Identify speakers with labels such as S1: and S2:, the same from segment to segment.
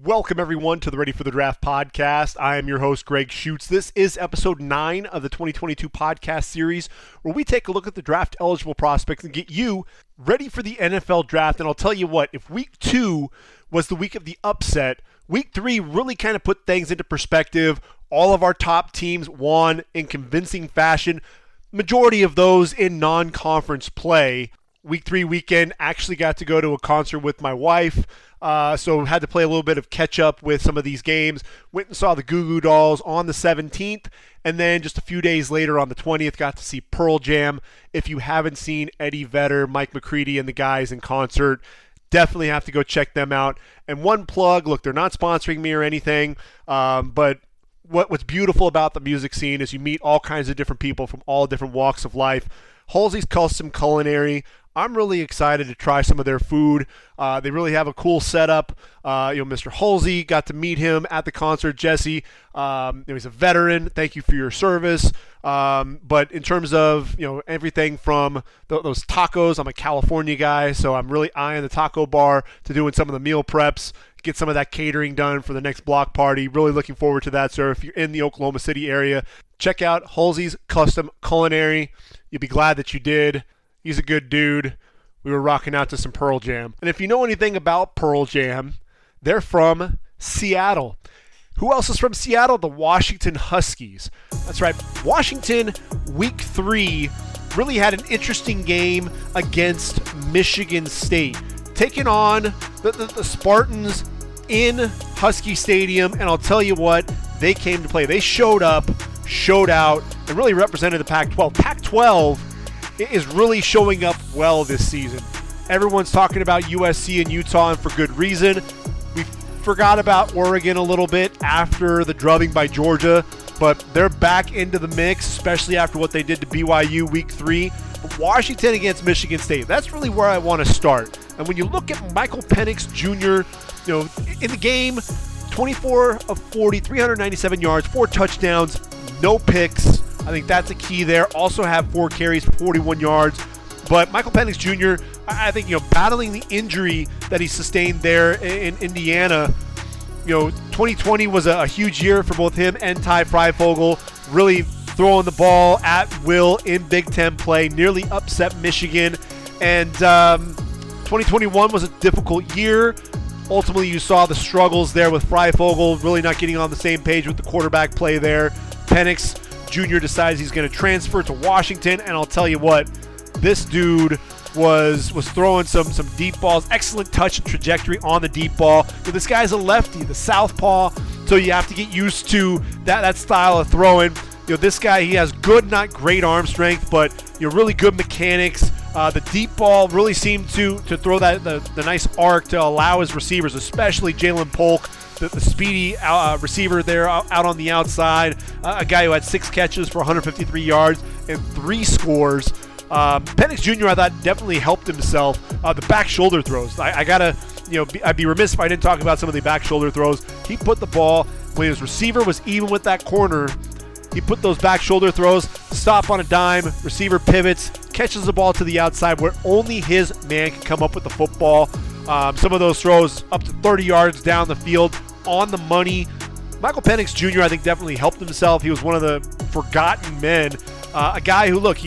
S1: Welcome, everyone, to the Ready for the Draft podcast. I am your host, Gregg Schutze. This is episode 9 of the 2022 podcast series, where we take a look at the draft-eligible prospects and get you ready for the NFL draft. And I'll tell you what, if week 2 was the week of the upset, week 3 really kind of put things into perspective. All of our top teams won in convincing fashion, majority of those in non-conference play. Week 3 weekend, actually got to go to a concert with my wife, so had to play a little bit of catch-up with some of these games. Went and saw the Goo Goo Dolls on the 17th, and then just a few days later on the 20th, got to see Pearl Jam. If you haven't seen Eddie Vedder, Mike McCready, and the guys in concert, definitely have to go check them out. And one plug, look, they're not sponsoring me or anything, but what's beautiful about the music scene is you meet all kinds of different people from all different walks of life. Halsey's Custom Culinary, I'm really excited to try some of their food. They really have a cool setup. Mr. Halsey, got to meet him at the concert. Jesse, he's a veteran. Thank you for your service. But in terms of everything from those tacos, I'm a California guy, so I'm really eyeing the taco bar to doing some of the meal preps, get some of that catering done for the next block party. Really looking forward to that. So if you're in the Oklahoma City area, check out Halsey's Custom Culinary. You'll be glad that you did. He's a good dude. We were rocking out to some Pearl Jam. And if you know anything about Pearl Jam, they're from Seattle. Who else is from Seattle? The Washington Huskies. That's right. Washington, week 3, really had an interesting game against Michigan State, taking on the Spartans in Husky Stadium. And I'll tell you what, they came to play. They showed up, showed out, and really represented the Pac-12. Pac-12 is really showing up well this season. Everyone's talking about USC and Utah, and for good reason. We forgot about Oregon a little bit after the drubbing by Georgia, but they're back into the mix, especially after what they did to BYU week 3. But Washington against Michigan State, that's really where I want to start. And when you look at Michael Penix Jr., in the game, 24 of 40, 397 yards, 4 touchdowns, no picks. I think that's a key there. Also have 4 carries, 41 yards. But Michael Penix Jr., I think, battling the injury that he sustained there in Indiana, 2020 was a huge year for both him and Ty Freifogel, really throwing the ball at will in Big Ten play, nearly upset Michigan. And 2021 was a difficult year. Ultimately, you saw the struggles there with Freifogel, really not getting on the same page with the quarterback play there. Penix Jr. decides he's going to transfer to Washington, and I'll tell you what, this dude was throwing some deep balls, excellent touch and trajectory on the deep ball. But this guy's a lefty, the southpaw, so you have to get used to that style of throwing. This guy, he has good, not great arm strength, but really good mechanics. The deep ball really seemed to throw the nice arc to allow his receivers, especially Jalen Polk, the speedy receiver there out on the outside, a guy who had 6 catches for 153 yards and 3 scores. Penix Jr., I thought, definitely helped himself. The back shoulder throws, I'd be remiss if I didn't talk about some of the back shoulder throws. He put the ball, when his receiver was even with that corner, he put those back shoulder throws, stop on a dime, receiver pivots, catches the ball to the outside where only his man can come up with the football. Some of those throws up to 30 yards down the field on the money. Michael Penix Jr., I think, definitely helped himself. He was one of the forgotten men. A guy who, look,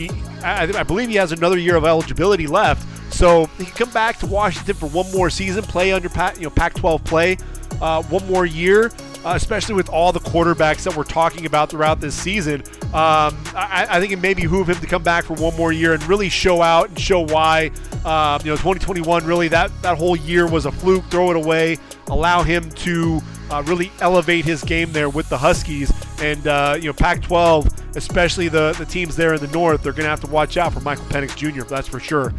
S1: I believe he has another year of eligibility left, so he can come back to Washington for one more season, play under Pac-12 play, one more year, especially with all the quarterbacks that we're talking about throughout this season. I think it may behoove him to come back for one more year and really show out and show why 2021, really that whole year was a fluke. Throw it away, allow him to really elevate his game there with the Huskies. And Pac-12, especially the teams there in the north, they're going to have to watch out for Michael Penix Jr., that's for sure.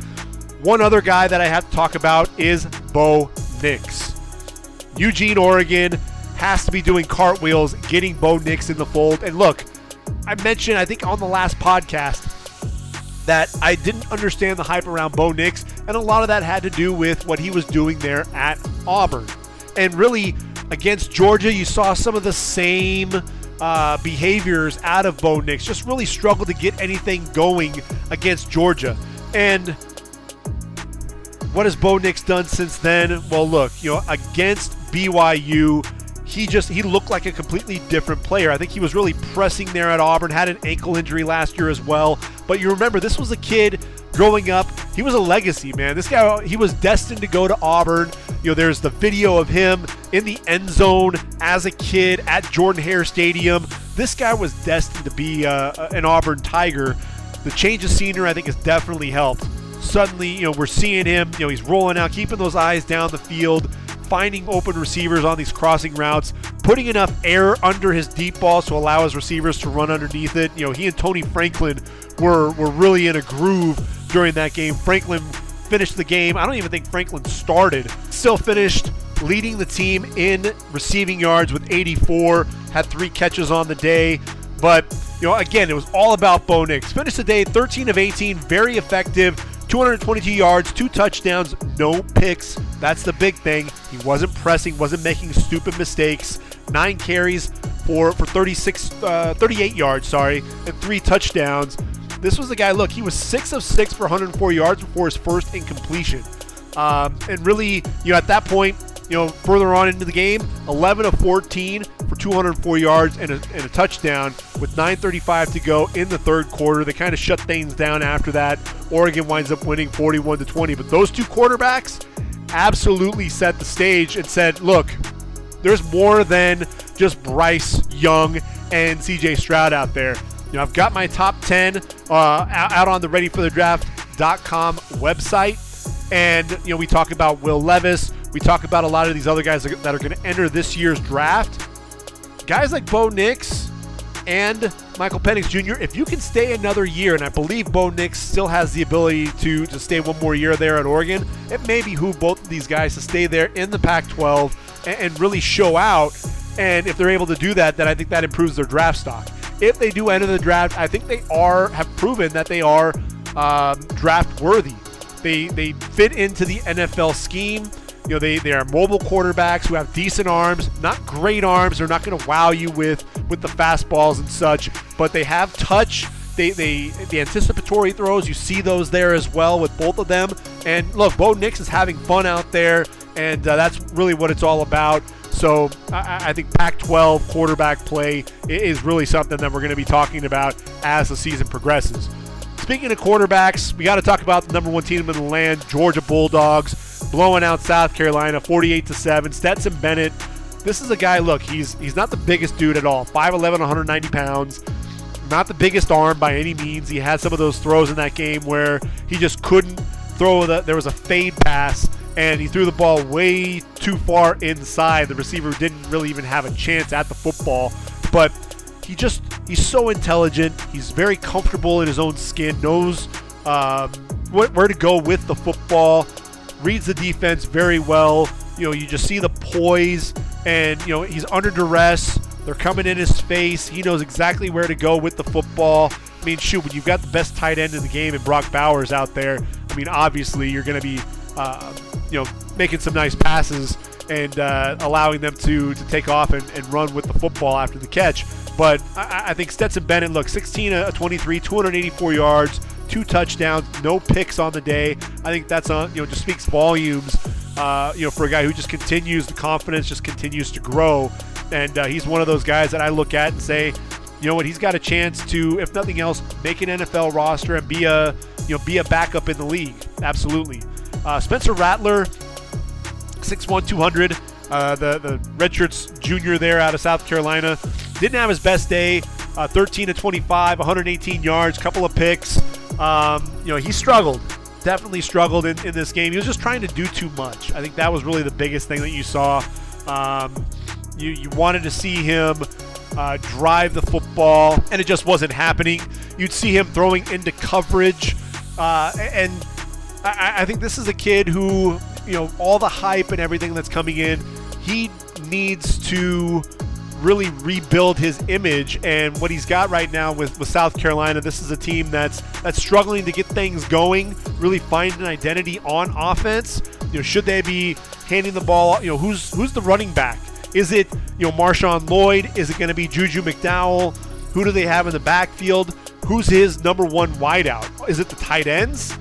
S1: One other guy that I have to talk about is Bo Nix. Eugene, Oregon, has to be doing cartwheels, getting Bo Nix in the fold. And look, I mentioned, I think on the last podcast, that I didn't understand the hype around Bo Nix, and a lot of that had to do with what he was doing there at Auburn. And really, against Georgia, you saw some of the same behaviors out of Bo Nix. Just really struggled to get anything going against Georgia. And what has Bo Nix done since then? Well, look, against BYU. He looked like a completely different player. I think he was really pressing there at Auburn, had an ankle injury last year as well. But you remember, this was a kid growing up. He was a legacy, man. This guy, he was destined to go to Auburn. There's the video of him in the end zone as a kid at Jordan-Hare Stadium. This guy was destined to be an Auburn Tiger. The change of scenery, I think, has definitely helped. Suddenly, we're seeing him, he's rolling out, keeping those eyes down the field, finding open receivers on these crossing routes, putting enough air under his deep balls to allow his receivers to run underneath it. He and Tony Franklin were really in a groove during that game. Franklin finished the game. I don't even think Franklin started. Still finished leading the team in receiving yards with 84, had 3 catches on the day. But, again, it was all about Bo Nix. Finished the day 13 of 18, very effective, 222 yards, 2 touchdowns, no picks. That's the big thing. He wasn't pressing, wasn't making stupid mistakes. 9 carries for 38 yards, and 3 touchdowns. This was the guy, look, he was 6 of 6 for 104 yards before his first incompletion. And really, at that point, further on into the game, 11 of 14 for 204 yards and a touchdown with 9:35 to go in the third quarter. They kind of shut things down after that. Oregon winds up winning 41-20. But those two quarterbacks absolutely set the stage and said, look, there's more than just Bryce Young and CJ Stroud out there. I've got my top 10 out on the readyforthedraft.com website. And, we talk about Will Levis. We talk about a lot of these other guys that are going to enter this year's draft. Guys like Bo Nix and Michael Penix Jr., if you can stay another year, and I believe Bo Nix still has the ability to stay one more year there at Oregon, it may behoove both of these guys to stay there in the Pac-12 and really show out. And if they're able to do that, then I think that improves their draft stock. If they do enter the draft, I think they have proven that they are draft worthy. They fit into the NFL scheme. They are mobile quarterbacks who have decent arms, not great arms. They're not going to wow you with the fastballs and such, but they have touch. The anticipatory throws, you see those there as well with both of them. And look, Bo Nix is having fun out there, and that's really what it's all about. So I think Pac-12 quarterback play is really something that we're going to be talking about as the season progresses. Speaking of quarterbacks, we got to talk about the number 1 team in the land, Georgia Bulldogs, blowing out South Carolina 48-7. Stetson Bennett, this is a guy, look, he's not the biggest dude at all, 5'11", 190 pounds, not the biggest arm by any means. He had some of those throws in that game where he just couldn't throw, there was a fade pass, and he threw the ball way too far inside. The receiver didn't really even have a chance at the football, but he's so intelligent. He's very comfortable in his own skin, knows where to go with the football, reads the defense very well. You just see the poise, and he's under duress. They're coming in his face. He knows exactly where to go with the football. I mean, shoot, when you've got the best tight end in the game and Brock Bowers out there, I mean, obviously you're going to be making some nice passes and allowing them to take off and run with the football after the catch. But I think Stetson Bennett, look, 16 of 23, 284 yards, 2 touchdowns, no picks on the day. I think that's just speaks volumes, for a guy who just continues, the confidence just continues to grow. And he's one of those guys that I look at and say, he's got a chance to, if nothing else, make an NFL roster and be a backup in the league. Absolutely. Spencer Rattler, 6'1", 200, the redshirts junior there out of South Carolina. Didn't have his best day, 13 of 25, 118 yards, couple of picks. He struggled, definitely struggled in this game. He was just trying to do too much. I think that was really the biggest thing that you saw. You wanted to see him drive the football, and it just wasn't happening. You'd see him throwing into coverage, and I think this is a kid who, all the hype and everything that's coming in, he needs to really rebuild his image. And what he's got right now with South Carolina, this is a team that's struggling to get things going, really find an identity on offense. Should they be handing the ball, who's the running back? Is it, Marshawn Lloyd? Is it going to be Juju McDowell? Who do they have in the backfield? Who's his number 1 wideout? Is it the tight ends?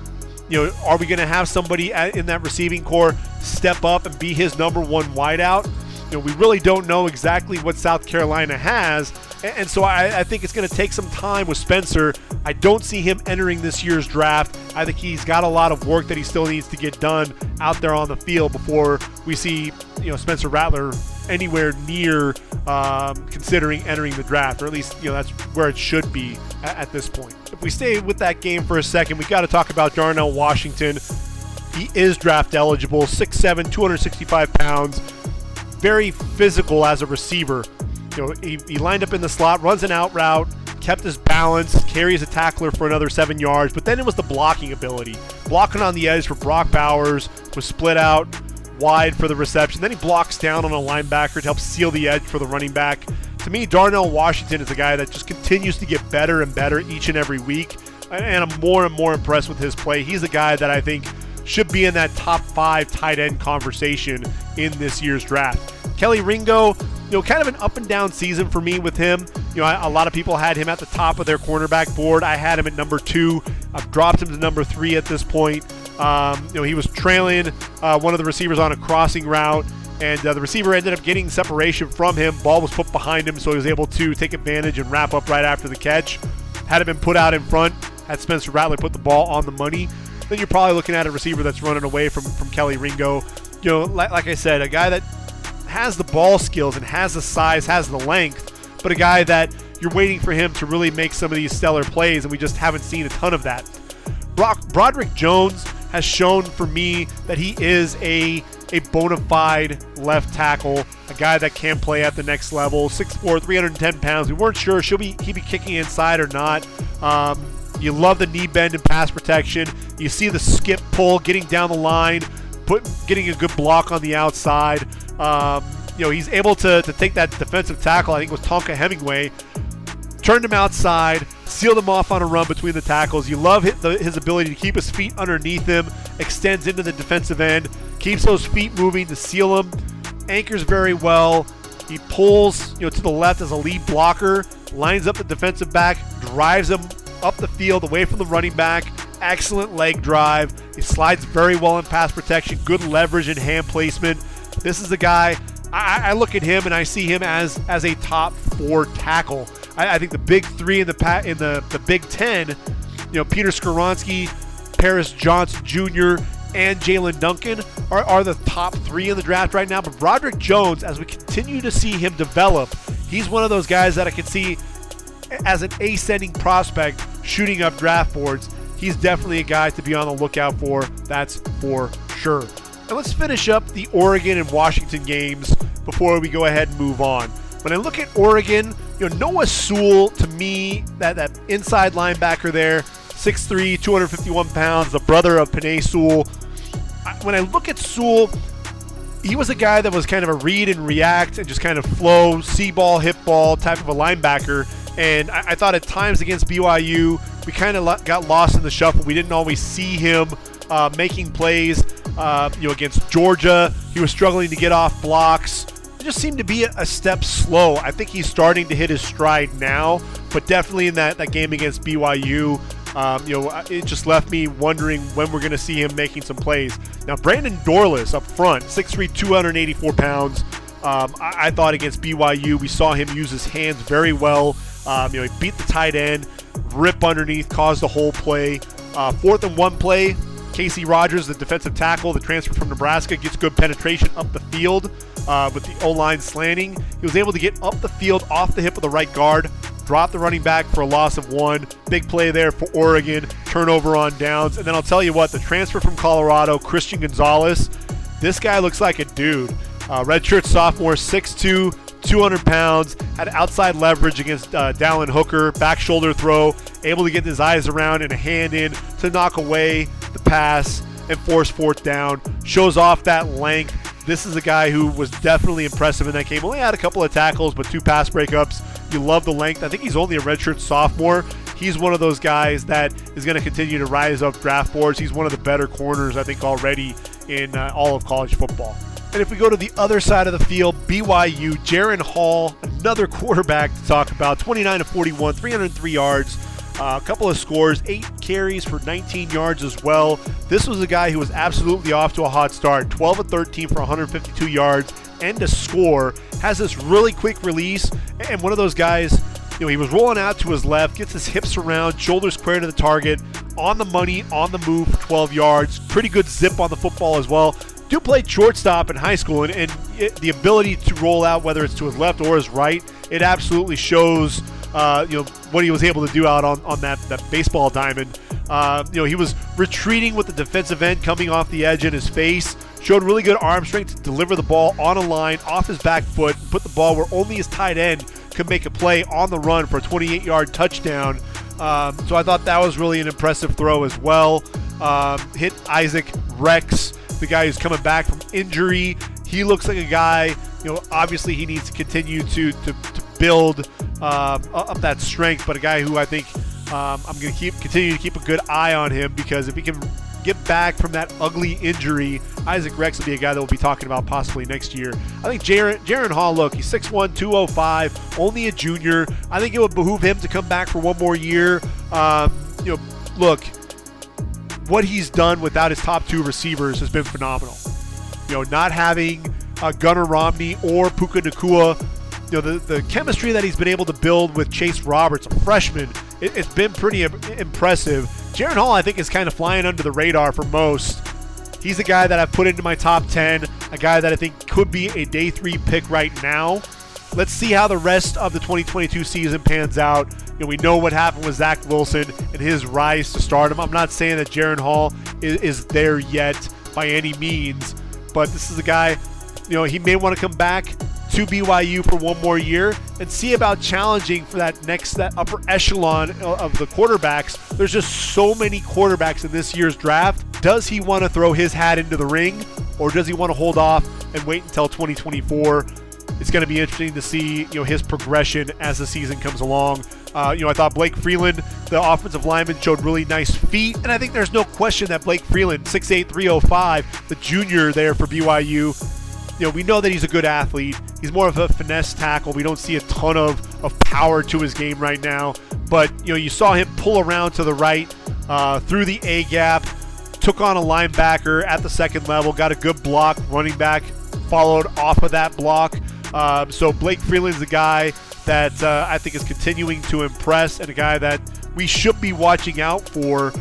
S1: Are we going to have somebody in that receiving core step up and be his number 1 wideout? we really don't know exactly what South Carolina has, and so I think it's going to take some time with Spencer. I don't see him entering this year's draft. I think he's got a lot of work that he still needs to get done out there on the field before we see Spencer Rattler anywhere near considering entering the draft, or at least that's where it should be at this point. If we stay with that game for a second, we got to talk about Darnell Washington. He is draft eligible, 6'7", 265 pounds, very physical as a receiver. He lined up in the slot, runs an out route, kept his balance, carries a tackler for another 7 yards, but then it was the blocking ability. Blocking on the edge for Brock Bowers, was split out wide for the reception. Then he blocks down on a linebacker to help seal the edge for the running back. To me, Darnell Washington is a guy that just continues to get better and better each and every week, and I'm more and more impressed with his play. He's a guy that I think should be in that top 5 tight end conversation in this year's draft. Kelly Ringo, kind of an up and down season for me with him. A lot of people had him at the top of their cornerback board. I had him at number 2. I've dropped him to number 3 at this point. He was trailing one of the receivers on a crossing route, and the receiver ended up getting separation from him. Ball was put behind him, so he was able to take advantage and wrap up right after the catch. Had it been put out in front, had Spencer Rattler put the ball on the money, then you're probably looking at a receiver that's running away from Kelly Ringo. Like I said, a guy that has the ball skills and has the size, has the length, but a guy that you're waiting for him to really make some of these stellar plays, and we just haven't seen a ton of that. Broderick Jones has shown for me that he is a bona fide left tackle, a guy that can play at the next level. 6'4", 310 pounds. We weren't sure he be kicking inside or not. You love the knee bend and pass protection. You see the skip pull, getting down the line, getting a good block on the outside. He's able to take that defensive tackle, I think it was Tonka Hemingway, turned him outside, sealed him off on a run between the tackles. You love his ability to keep his feet underneath him, extends into the defensive end, keeps those feet moving to seal him, anchors very well. He pulls to the left as a lead blocker, lines up the defensive back, drives him up the field away from the running back. Excellent leg drive. He slides very well in pass protection, good leverage and hand placement. This is a guy, I look at him and I see him as a top 4 tackle. I think the big 3 in the Big Ten, Peter Skoronski, Paris Johnson Jr., and Jalen Duncan are the top 3 in the draft right now. But Broderick Jones, as we continue to see him develop, he's one of those guys that I can see as an ascending prospect shooting up draft boards. He's definitely a guy to be on the lookout for, that's for sure. And let's finish up the Oregon and Washington games before we go ahead and move on. When I look at Oregon, Noah Sewell, to me, that inside linebacker there, 6'3", 251 pounds, the brother of Penix Jr. When I look at Sewell, he was a guy that was kind of a read and react and just kind of flow, see ball, hit ball type of a linebacker. And I thought at times against BYU, we kind of got lost in the shuffle. We didn't always see him making plays. Against Georgia, he was struggling to get off blocks. It just seemed to be a step slow. I think he's starting to hit his stride now, but definitely in that game against BYU, it just left me wondering when we're going to see him making some plays. Now, Brandon Dorlus up front, 6'3", 284 pounds. I thought against BYU, we saw him use his hands very well. He beat the tight end, rip underneath, caused the whole play. 4th and 1 play, Casey Rogers, the defensive tackle, the transfer from Nebraska, gets good penetration up the field with the O-line slanting. He was able to get up the field off the hip of the right guard, drop the running back for a loss of 1. Big play there for Oregon, turnover on downs. And then I'll tell you what, the transfer from Colorado, Christian Gonzalez, this guy looks like a dude. Redshirt sophomore, 6'2", 200 pounds, had outside leverage against Dallin Hooker, back shoulder throw, able to get his eyes around and a hand in to knock away the pass and force 4th down. Shows off that length. This is a guy who was definitely impressive in that game. Only had a couple of tackles, but 2 pass breakups. You love the length. I think he's only a redshirt sophomore. He's one of those guys that is going to continue to rise up draft boards. He's one of the better corners, I think, already in all of college football. And if we go to the other side of the field, BYU, Jaron Hall, another quarterback to talk about, 29 of 41, 303 yards, a couple of scores, 8 carries for 19 yards as well. This was a guy who was absolutely off to a hot start, 12 of 13 for 152 yards, and to score. Has this really quick release, and one of those guys, he was rolling out to his left, gets his hips around, shoulders square to the target, on the money, on the move for 12 yards. Pretty good zip on the football as well. Do play shortstop in high school, and the ability to roll out, whether it's to his left or his right, it absolutely shows what he was able to do out on that baseball diamond. He was retreating with the defensive end coming off the edge in his face. Showed really good arm strength to deliver the ball on a line, off his back foot, and put the ball where only his tight end could make a play on the run for a 28-yard touchdown. So I thought that was really an impressive throw as well. Hit Isaac Rex, the guy who's coming back from injury. He looks like a guy, obviously he needs to continue to build up that strength, but a guy who I think I'm going to continue to keep a good eye on him, because if he can get back from that ugly injury, Isaac Rex will be a guy that we'll be talking about possibly next year. I think Jaren Hall, look, he's 6'1", 205, only a junior. I think it would behoove him to come back for one more year. Look, what he's done without his top two receivers has been phenomenal. Not having Gunnar Romney or Puka Nacua, the chemistry that he's been able to build with Chase Roberts, a freshman, it's been pretty impressive. Jaren Hall, I think, is kind of flying under the radar for most. He's a guy that I've put into my top 10, a guy that I think could be a day 3 pick right now. Let's see how the rest of the 2022 season pans out. We know what happened with Zach Wilson and his rise to stardom. I'm not saying that Jaren Hall is there yet by any means, but this is a guy, he may want to come back to BYU for one more year and see about challenging for that upper echelon of the quarterbacks. There's just so many quarterbacks in this year's draft. Does he want to throw his hat into the ring, or does he want to hold off and wait until 2024? It's going to be interesting to see, his progression as the season comes along. I thought Blake Freeland, the offensive lineman, showed really nice feet, and I think there's no question that Blake Freeland, 6'8", 305, the junior there for BYU, we know that he's a good athlete. He's more of a finesse tackle. We don't see a ton of power to his game right now. But, you saw him pull around to the right through the A-gap, took on a linebacker at the second level, got a good block. Running back followed off of that block. So Blake Freeland's a guy that I think is continuing to impress, and a guy that we should be watching out for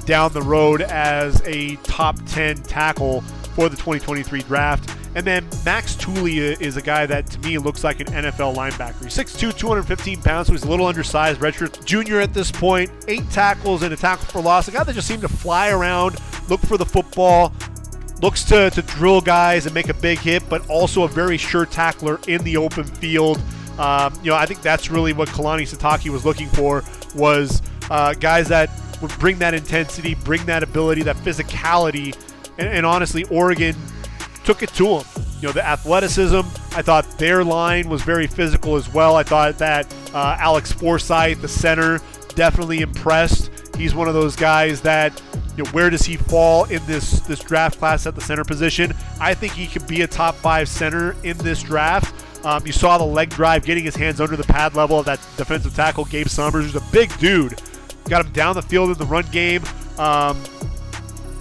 S1: down the road as a top 10 tackle for the 2023 draft. And then Max Tuli is a guy that, to me, looks like an NFL linebacker. He's 6'2", 215 pounds, so he's a little undersized, redshirt junior at this point. 8 tackles and a tackle for loss. A guy that just seemed to fly around, look for the football, looks to drill guys and make a big hit, but also a very sure tackler in the open field. I think that's really what Kalani Sitake was looking for, was guys that would bring that intensity, bring that ability, that physicality, and honestly, Oregon took it to him. The athleticism, I thought their line was very physical as well. I thought that Alex Forsythe, the center, definitely impressed. He's one of those guys that, where does he fall in this draft class at the center position? I think he could be a top 5 center in this draft. You saw the leg drive, getting his hands under the pad level of that defensive tackle, Gabe Summers, who's a big dude. Got him down the field in the run game.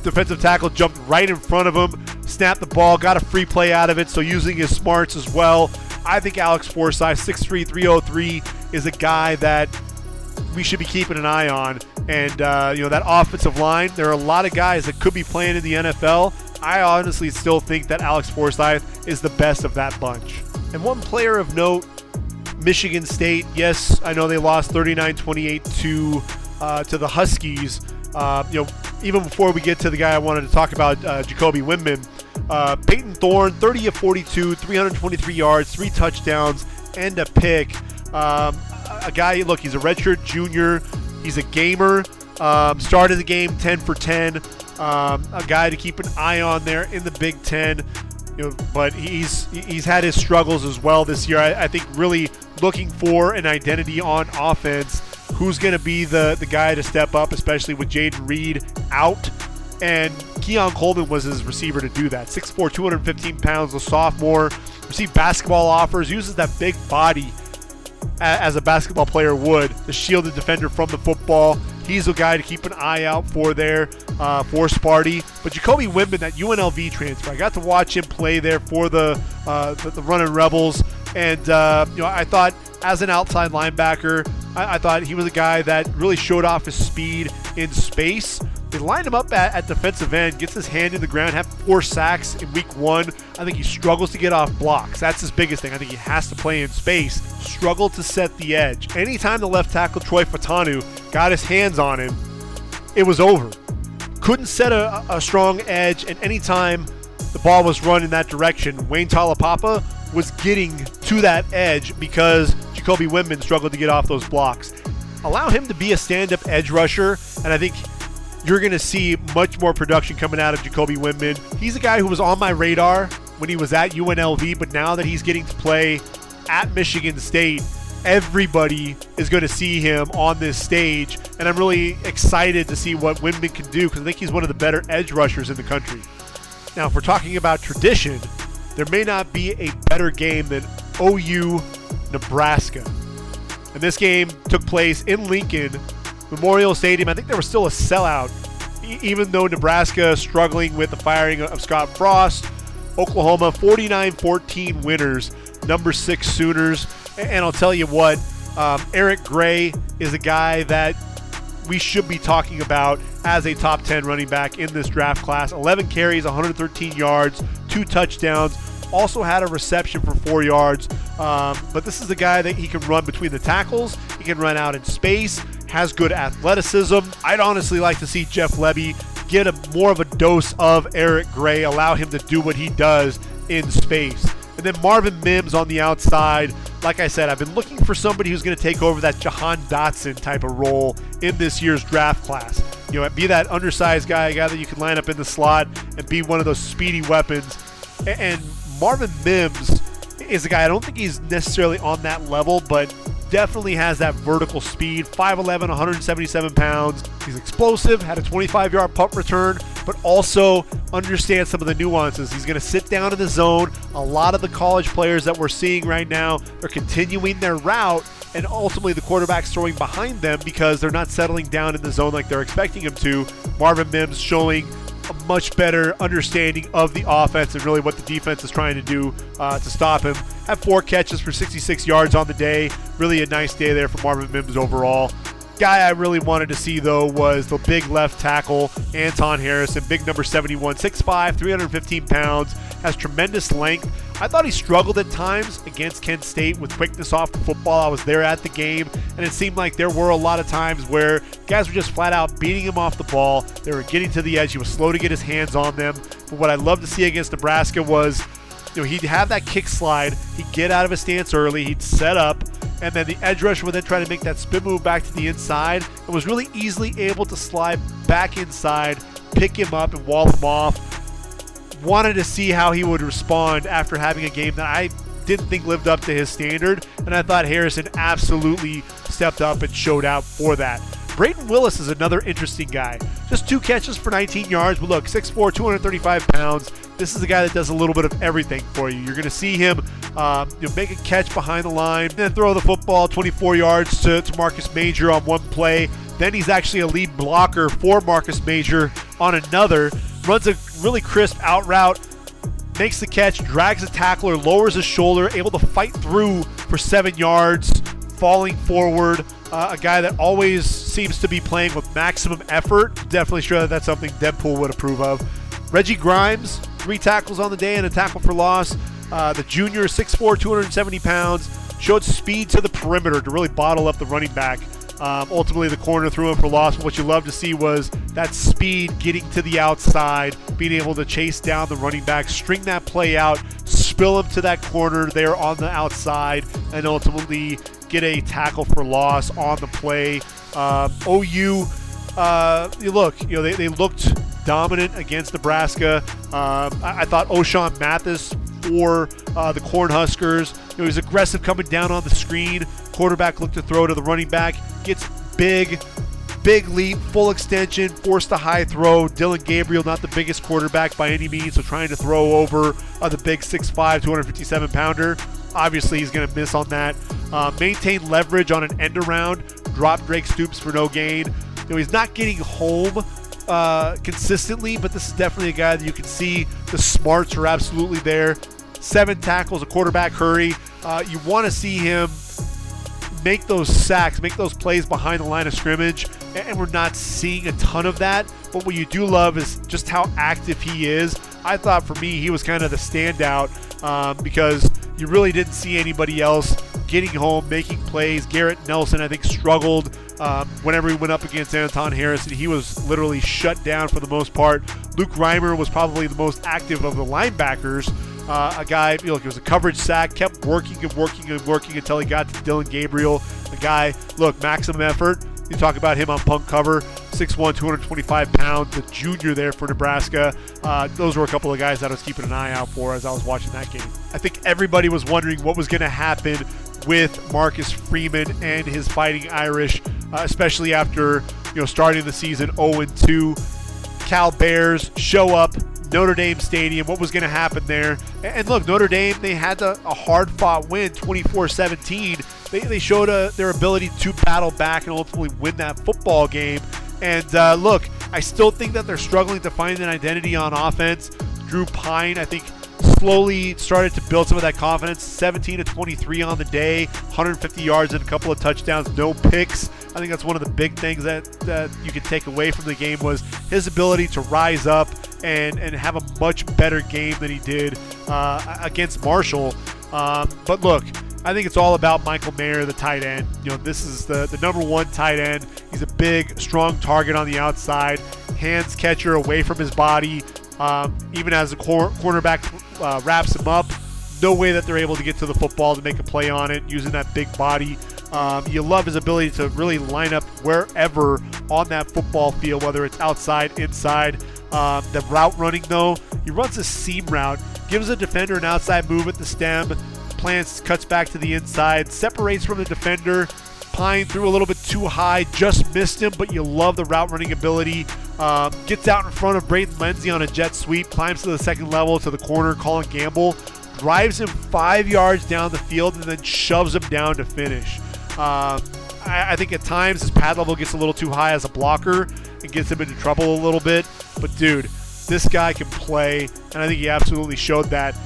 S1: Defensive tackle jumped right in front of him, snapped the ball, got a free play out of it, so using his smarts as well. I think Alex Forsythe, 6'3", 303, is a guy that we should be keeping an eye on. And, that offensive line, there are a lot of guys that could be playing in the NFL. I honestly still think that Alex Forsythe is the best of that bunch. And one player of note, Michigan State. Yes, I know they lost 39-28 to the Huskies. Even before we get to the guy I wanted to talk about, Jacoby Windman, Peyton Thorne, 30 of 42, 323 yards, 3 touchdowns, and a pick. A guy, look, he's a redshirt junior. He's a gamer. Started the game 10 for 10. A guy to keep an eye on there in the Big Ten. But he's had his struggles as well this year. I think really looking for an identity on offense. Who's going to be the guy to step up, especially with Jaden Reed out? And Keon Coleman was his receiver to do that. 6'4", 215 pounds, a sophomore. Received basketball offers, uses that big body as a basketball player would to shield the defender from the football. he's the guy to keep an eye out for there for Sparty. But Jacoby Windman, that UNLV transfer, I got to watch him play there for the Runnin' Rebels. And, I thought as an outside linebacker, I thought he was a guy that really showed off his speed in space. They lined him up at defensive end, gets his hand in the ground, had 4 sacks in week 1. I think he struggles to get off blocks. That's his biggest thing. I think he has to play in space, struggle to set the edge. Anytime the left tackle, Troy Fatanu, got his hands on him, it was over. Couldn't set a strong edge, and anytime the ball was run in that direction, Wayne Talapapa was getting to that edge because Jacoby Windman struggled to get off those blocks. Allow him to be a stand-up edge rusher, and I think you're going to see much more production coming out of Jacoby Windman. He's a guy who was on my radar when he was at UNLV, but now that he's getting to play at Michigan State, everybody is going to see him on this stage, and I'm really excited to see what Windman can do because I think he's one of the better edge rushers in the country. Now, if we're talking about tradition, there may not be a better game than OU Nebraska. And this game took place in Lincoln Memorial Stadium. I think there was still a sellout, even though Nebraska struggling with the firing of Scott Frost. Oklahoma 49-14 winners, number 6 Sooners. And I'll tell you what, Eric Gray is a guy that we should be talking about as a top 10 running back in this draft class. 11 carries, 113 yards, 2 touchdowns. Also had a reception for 4 yards. But this is a guy that he can run between the tackles. He can run out in space, has good athleticism. I'd honestly like to see Jeff Lebby get more of a dose of Eric Gray, allow him to do what he does in space. And then Marvin Mims on the outside. Like I said, I've been looking for somebody who's going to take over that Jahan Dotson type of role in this year's draft class. Be that undersized guy, a guy that you can line up in the slot and be one of those speedy weapons. And Marvin Mims is a guy, I don't think he's necessarily on that level, but definitely has that vertical speed. 5'11", 177 pounds. He's explosive, had a 25-yard punt return, but also understands some of the nuances. He's going to sit down in the zone. A lot of the college players that we're seeing right now are continuing their route, and ultimately the quarterback's throwing behind them because they're not settling down in the zone like they're expecting him to. Marvin Mims showing a much better understanding of the offense and really what the defense is trying to do to stop him. Had 4 catches for 66 yards on the day. Really a nice day there for Marvin Mims overall. Guy I really wanted to see, though, was the big left tackle, Anton Harrison, big number 71, 6'5", 315 pounds, has tremendous length. I thought he struggled at times against Kent State with quickness off the football. I was there at the game, and it seemed like there were a lot of times where guys were just flat out beating him off the ball. They were getting to the edge. He was slow to get his hands on them. But what I loved to see against Nebraska was, he'd have that kick slide. He'd get out of his stance early. He'd set up. And then the edge rusher would then try to make that spin move back to the inside and was really easily able to slide back inside, pick him up, and wall him off. Wanted to see how he would respond after having a game that I didn't think lived up to his standard, and I thought Harrison absolutely stepped up and showed out for that. Brayton Willis is another interesting guy. Just 2 catches for 19 yards, but look, 6'4", 235 pounds. This is a guy that does a little bit of everything for you. You're going to see him make a catch behind the line, then throw the football 24 yards to Marcus Major on one play. Then he's actually a lead blocker for Marcus Major on another. Runs a really crisp out route, makes the catch, drags a tackler, lowers his shoulder, able to fight through for 7 yards, falling forward. A guy that always seems to be playing with maximum effort. Definitely sure that's something Deadpool would approve of. Reggie Grimes, 3 tackles on the day and a tackle for loss. The junior, 6'4", 270 pounds, showed speed to the perimeter to really bottle up the running back. Ultimately, the corner threw him for loss. But what you love to see was that speed getting to the outside, being able to chase down the running back, string that play out, spill him to that corner there on the outside, and ultimately get a tackle for loss on the play. OU, they looked dominant against Nebraska. I thought O'Shawn Mathis for the Cornhuskers, he was aggressive coming down on the screen. Quarterback looked to throw to the running back, gets big leap, full extension, forced a high throw. Dylan Gabriel, not the biggest quarterback by any means, so trying to throw over the big 6'5", 257-pounder. Obviously, he's going to miss on that. Maintain leverage on an end around. Drop Drake Stoops for no gain. he's not getting home consistently, but this is definitely a guy that you can see the smarts are absolutely there. 7 tackles, a quarterback hurry. You want to see him make those sacks, make those plays behind the line of scrimmage, and we're not seeing a ton of that. But what you do love is just how active he is. I thought for me he was kind of the standout because you really didn't see anybody else getting home, making plays. Garrett Nelson, I think, struggled whenever he went up against Anton Harrison. He was literally shut down for the most part. Luke Reimer was probably the most active of the linebackers. A guy, it was a coverage sack, kept working until he got to Dylan Gabriel. A guy, maximum effort. You talk about him on punt cover, 6'1", 225 pounds, the junior there for Nebraska. Those were a couple of guys that I was keeping an eye out for as I was watching that game. I think everybody was wondering what was going to happen with Marcus Freeman and his Fighting Irish, especially after starting the season 0-2. Cal Bears show up, Notre Dame Stadium. What was going to happen there? And look, Notre Dame, they had a hard-fought win, 24-17. They showed their ability to battle back and ultimately win that football game. And look, I still think that they're struggling to find an identity on offense. Drew Pine, I think, slowly started to build some of that confidence. 17-23 on the day, 150 yards and a couple of touchdowns, no picks. I think that's one of the big things that you could take away from the game was his ability to rise up and have a much better game than he did against Marshall. But look, I think it's all about Michael Mayer, the tight end. This is the number 1 tight end. He's a big, strong target on the outside, hands catcher away from his body. Even as the cornerback wraps him up, no way that they're able to get to the football to make a play on it using that big body. You love his ability to really line up wherever on that football field, whether it's outside, inside. The route running, though, he runs a seam route, gives a defender an outside move at the stem, plants, cuts back to the inside, separates from the defender. Pine threw a little bit too high, just missed him, but you love the route running ability. Gets out in front of Braden Lindsey on a jet sweep, climbs to the second level to the corner, Colin Gamble, drives him 5 yards down the field, and then shoves him down to finish. I think at times his pad level gets a little too high as a blocker and gets him into trouble a little bit. But dude, this guy can play, and I think he absolutely showed that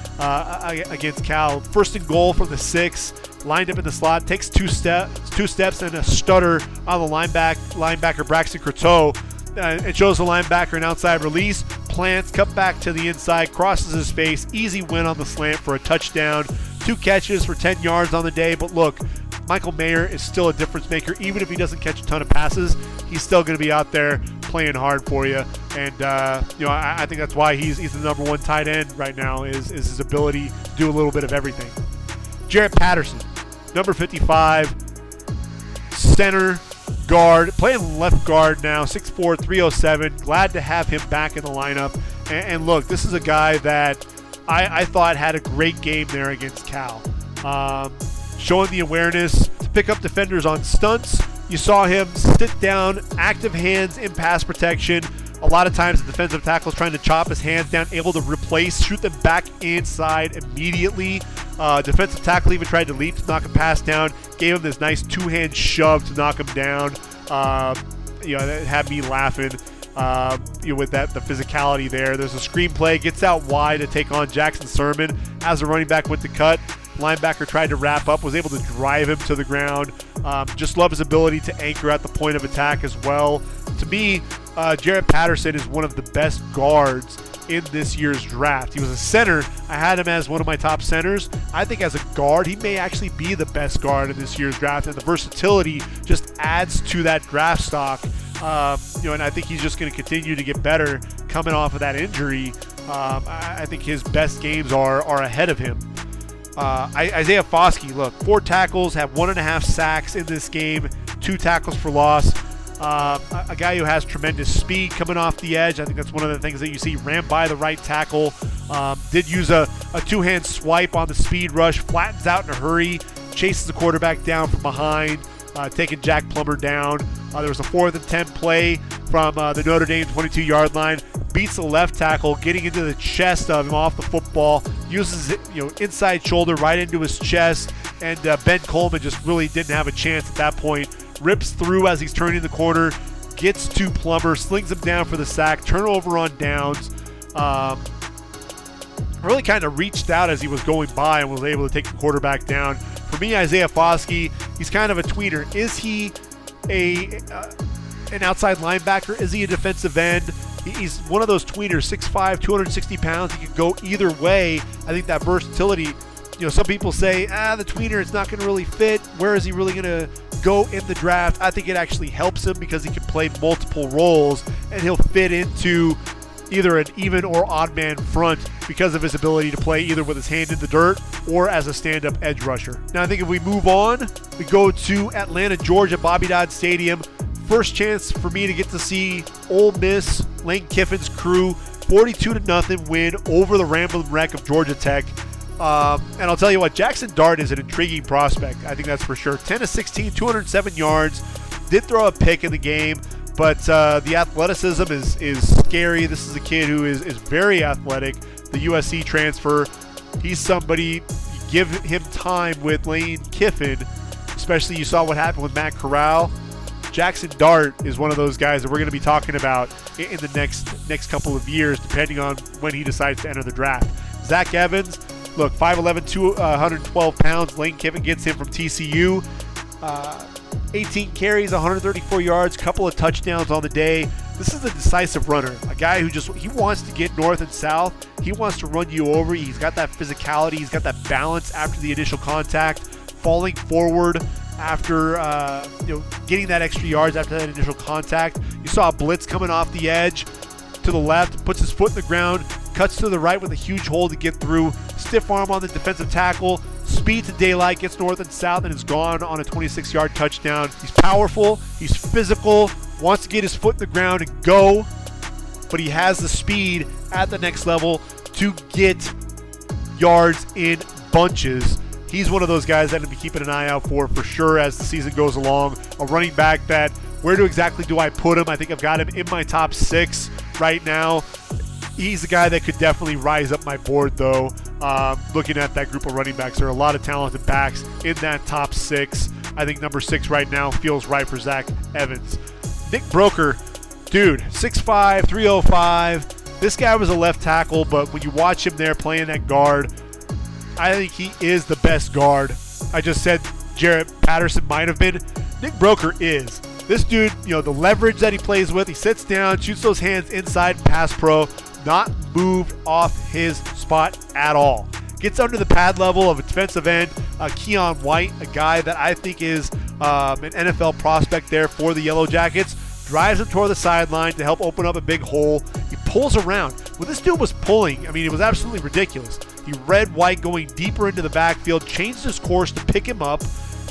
S1: against Cal. First and goal from the 6, lined up in the slot, takes two steps and a stutter on the linebacker Braxton Croteau. It shows the linebacker an outside release, plants, cut back to the inside, crosses his face, easy win on the slant for a touchdown. 2 catches for 10 yards on the day, but look, Michael Mayer is still a difference maker. Even if he doesn't catch a ton of passes, he's still going to be out there playing hard for you. And, I think that's why he's the number 1 tight end right now is his ability to do a little bit of everything. Jarrett Patterson, number 55, center, guard, playing left guard now, 6'4", 307. Glad to have him back in the lineup. And look, this is a guy that I thought had a great game there against Cal. Showing the awareness to pick up defenders on stunts. You saw him sit down, active hands in pass protection. A lot of times the defensive tackle is trying to chop his hands down, able to replace, shoot them back inside immediately. Defensive tackle even tried to leap to knock a pass down, gave him this nice 2-hand shove to knock him down. That had me laughing with the physicality there. There's a screen play, gets out wide to take on Jackson Sermon. As the running back went to cut, linebacker tried to wrap up, was able to drive him to the ground. Just love his ability to anchor at the point of attack as well. To me, Jarrett Patterson is one of the best guards in this year's draft. He was a center. I had him as one of my top centers. I think as a guard, he may actually be the best guard in this year's draft, and the versatility just adds to that draft stock. And I think he's just going to continue to get better coming off of that injury. I think his best games are ahead of him. Isaiah Foskey, look, 4 tackles, have 1.5 sacks in this game, 2 tackles for loss. A guy who has tremendous speed coming off the edge. I think that's one of the things that you see. Ran by the right tackle. Did use a 2-hand swipe on the speed rush. Flattens out in a hurry. Chases the quarterback down from behind. Taking Jack Plummer down. There was a 4th and 10 play from the Notre Dame 22-yard line. Beats the left tackle, getting into the chest of him off the football. Uses it, inside shoulder right into his chest. And Ben Coleman just really didn't have a chance at that point. Rips through as he's turning the corner, gets to Plummer, slings him down for the sack, turnover on downs. Really kind of reached out as he was going by and was able to take the quarterback down. For me, Isaiah Foskey, he's kind of a tweener. Is he an outside linebacker? Is he a defensive end? He's one of those tweeners, 6'5", 260 pounds. He could go either way. I think that versatility, some people say, the tweener is not going to really fit. Where is he really going to go in the draft? I think it actually helps him because he can play multiple roles and he'll fit into either an even or odd man front because of his ability to play either with his hand in the dirt or as a stand-up edge rusher. Now I think if we move on, we go to Atlanta, Georgia, Bobby Dodd Stadium. First chance for me to get to see Ole Miss, Lane Kiffin's crew, 42-0 win over the Rambling Wreck of Georgia Tech. And I'll tell you what, Jackson Dart is an intriguing prospect. I think that's for sure. 10-16, 207 yards. Did throw a pick in the game, but the athleticism is scary. This is a kid who is very athletic. The USC transfer. He's somebody, give him time with Lane Kiffin, especially you saw what happened with Matt Corral. Jackson Dart is one of those guys that we're going to be talking about in the next couple of years, depending on when he decides to enter the draft. Zach Evans, look, 5'11", 212 pounds. Lane Kiffin gets him from TCU. 18 carries, 134 yards, couple of touchdowns on the day. This is a decisive runner, a guy who he wants to get north and south. He wants to run you over. He's got that physicality. He's got that balance after the initial contact, falling forward after getting that extra yards after that initial contact. You saw a blitz coming off the edge to the left, puts his foot in the ground, cuts to the right with a huge hole to get through, stiff arm on the defensive tackle, speed to daylight, gets north and south, and is gone on a 26-yard touchdown. He's powerful, he's physical, wants to get his foot in the ground and go, but he has the speed at the next level to get yards in bunches. He's one of those guys that I'm going to be keeping an eye out for sure as the season goes along. A running back that, where exactly do I put him? I think I've got him in my top 6 right now. He's a guy that could definitely rise up my board, though. Looking at that group of running backs, there are a lot of talented backs in that top 6. I think number 6 right now feels right for Zach Evans. Nick Broker, dude, 6'5", 305. This guy was a left tackle, but when you watch him there playing that guard, I think he is the best guard. I just said Jarrett Patterson might have been. Nick Broker is. This dude, the leverage that he plays with, he sits down, shoots those hands inside pass pro, not moved off his spot at all. Gets under the pad level of a defensive end, Keon White, a guy that I think is an NFL prospect there for the Yellow Jackets. Drives him toward the sideline to help open up a big hole. He pulls around. When this dude was pulling, it was absolutely ridiculous. He read White going deeper into the backfield, changed his course to pick him up,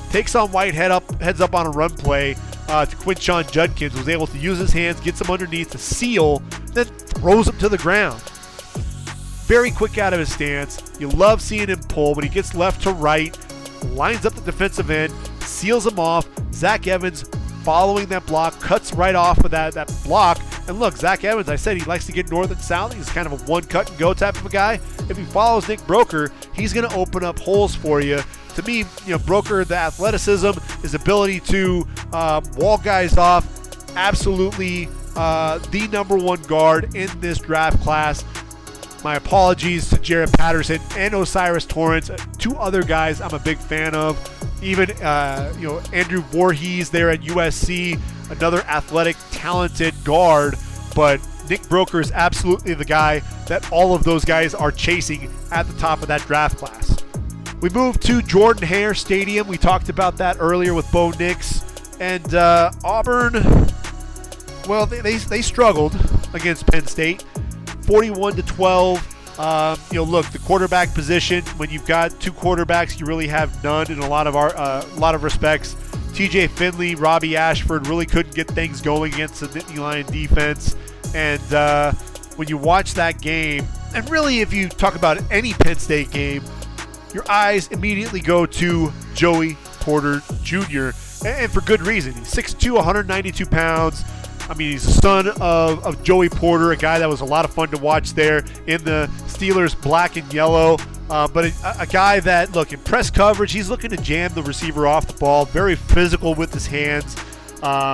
S1: takes on White, heads up on a run play to Quinshon Judkins, was able to use his hands, gets him underneath to seal, then throws him to the ground. Very quick out of his stance. You love seeing him pull. When he gets left to right, lines up the defensive end, seals him off. Zach Evans following that block, cuts right off of that block. And look, Zach Evans, I said he likes to get north and south. He's kind of a one cut and go type of a guy. If he follows Nick Broker, he's going to open up holes for you. To me, Broker, the athleticism, his ability to wall guys off, absolutely the number 1 guard in this draft class. My apologies to Jarrett Patterson and Osiris Torrance, 2 other guys I'm a big fan of. Even Andrew Voorhees there at USC, another athletic, talented guard. But Nick Broker is absolutely the guy that all of those guys are chasing at the top of that draft class. We move to Jordan-Hare Stadium. We talked about that earlier with Bo Nix. And Auburn, well, they struggled against Penn State. 41-12. Look, the quarterback position, when you've got 2 quarterbacks, you really have none in a lot of respects. TJ Finley, Robbie Ashford really couldn't get things going against the Nittany Lion defense. And when you watch that game, and really if you talk about any Penn State game, your eyes immediately go to Joey Porter Jr. And for good reason. He's 6'2", 192 pounds. He's the son of Joey Porter, a guy that was a lot of fun to watch there in the Steelers black and yellow. But a guy that, look, in press coverage, he's looking to jam the receiver off the ball, very physical with his hands.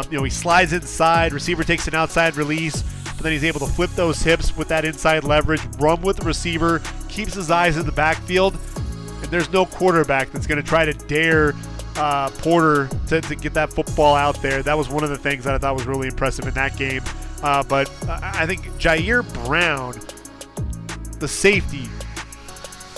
S1: He slides inside, receiver takes an outside release, but then he's able to flip those hips with that inside leverage, run with the receiver, keeps his eyes in the backfield, and there's no quarterback that's going to try to dare Porter to get that football out there. That was one of the things that I thought was really impressive in that game. But I think Jair Brown, the safety,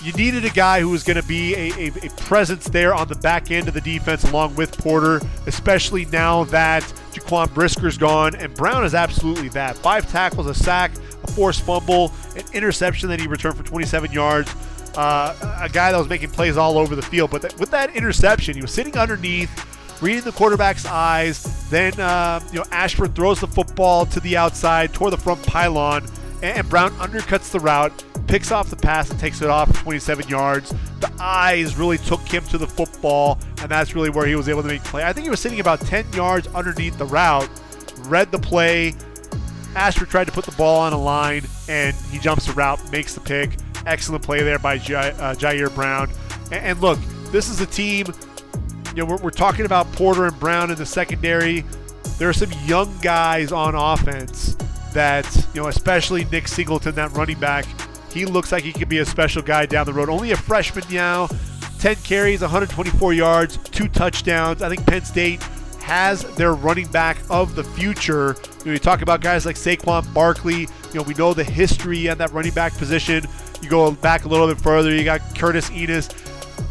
S1: you needed a guy who was going to be a presence there on the back end of the defense along with Porter, especially now that Jaquan Brisker's gone, and Brown is absolutely that. 5 tackles, a sack, a forced fumble, an interception that he returned for 27 yards. A guy that was making plays all over the field. But with that interception, he was sitting underneath, reading the quarterback's eyes. Then Ashford throws the football to the outside toward the front pylon, and Brown undercuts the route, picks off the pass, and takes it off for 27 yards. The eyes really took him to the football, and that's really where he was able to make play. I think he was sitting about 10 yards underneath the route, read the play. Ashford tried to put the ball on a line, and he jumps the route, makes the pick. Excellent play there by Jair Brown. And look, this is a team, we're talking about Porter and Brown in the secondary. There are some young guys on offense that, especially Nick Singleton, that running back, he looks like he could be a special guy down the road. Only a freshman now, 10 carries, 124 yards, 2 touchdowns. I think Penn State has their running back of the future. You talk about guys like Saquon Barkley. We know the history at that running back position. You go back a little bit further, you got Curtis Enis.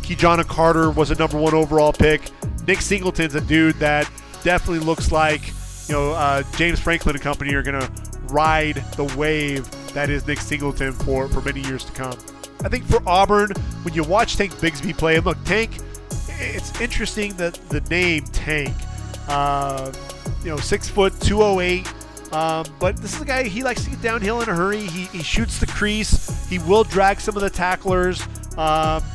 S1: Keyjana Carter was a number 1 overall pick. Nick Singleton's a dude that definitely looks like, James Franklin and company are going to ride the wave that is Nick Singleton for many years to come. I think for Auburn, when you watch Tank Bigsby play, and look, Tank, it's interesting that the name Tank, 6 foot, 208, but this is a guy, he likes to get downhill in a hurry. He shoots the crease. He will drag some of the tacklers.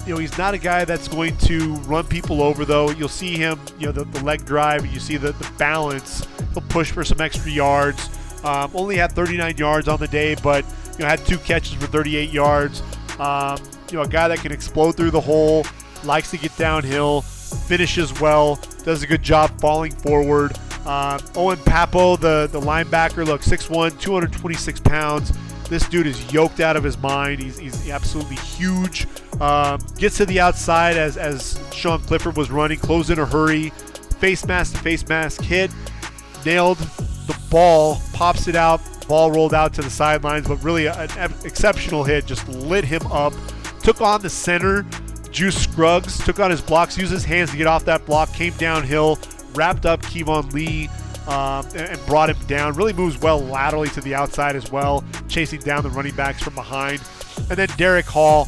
S1: He's not a guy that's going to run people over, though. You'll see him, the leg drive, you see the balance. He'll push for some extra yards. Only had 39 yards on the day, but had 2 catches for 38 yards. A guy that can explode through the hole, likes to get downhill, finishes well, does a good job falling forward. Owen Papo, the linebacker, look, 6'1", 226 pounds. This dude is yoked out of his mind. He's absolutely huge. Gets to the outside as Sean Clifford was running, closed in a hurry. Face mask to face mask hit, nailed the ball, pops it out, ball rolled out to the sidelines, but really an exceptional hit, just lit him up. Took on the center, Juice Scruggs, took on his blocks, used his hands to get off that block, came downhill, wrapped up Kevon Lee, and brought him down. Really moves well laterally to the outside as well, chasing down the running backs from behind. And then Derek Hall,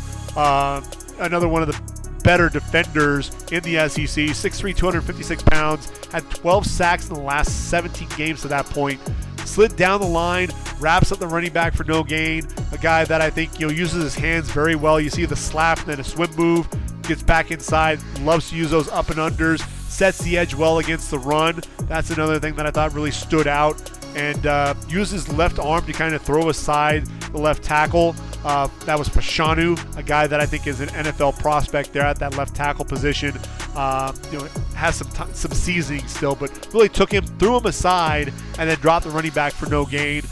S1: another one of the better defenders in the SEC, 6'3", 256 pounds, had 12 sacks in the last 17 games to that point. Slid down the line, wraps up the running back for no gain. A guy that I think uses his hands very well. You see the slap and then a swim move, gets back inside, loves to use those up and unders, sets the edge well against the run. That's another thing that I thought really stood out. And uses left arm to kind of throw aside the left tackle. That was Fashanu, a guy that I think is an NFL prospect there at that left tackle position. Has some seasoning still, but really took him, threw him aside, and then dropped the running back for no gain.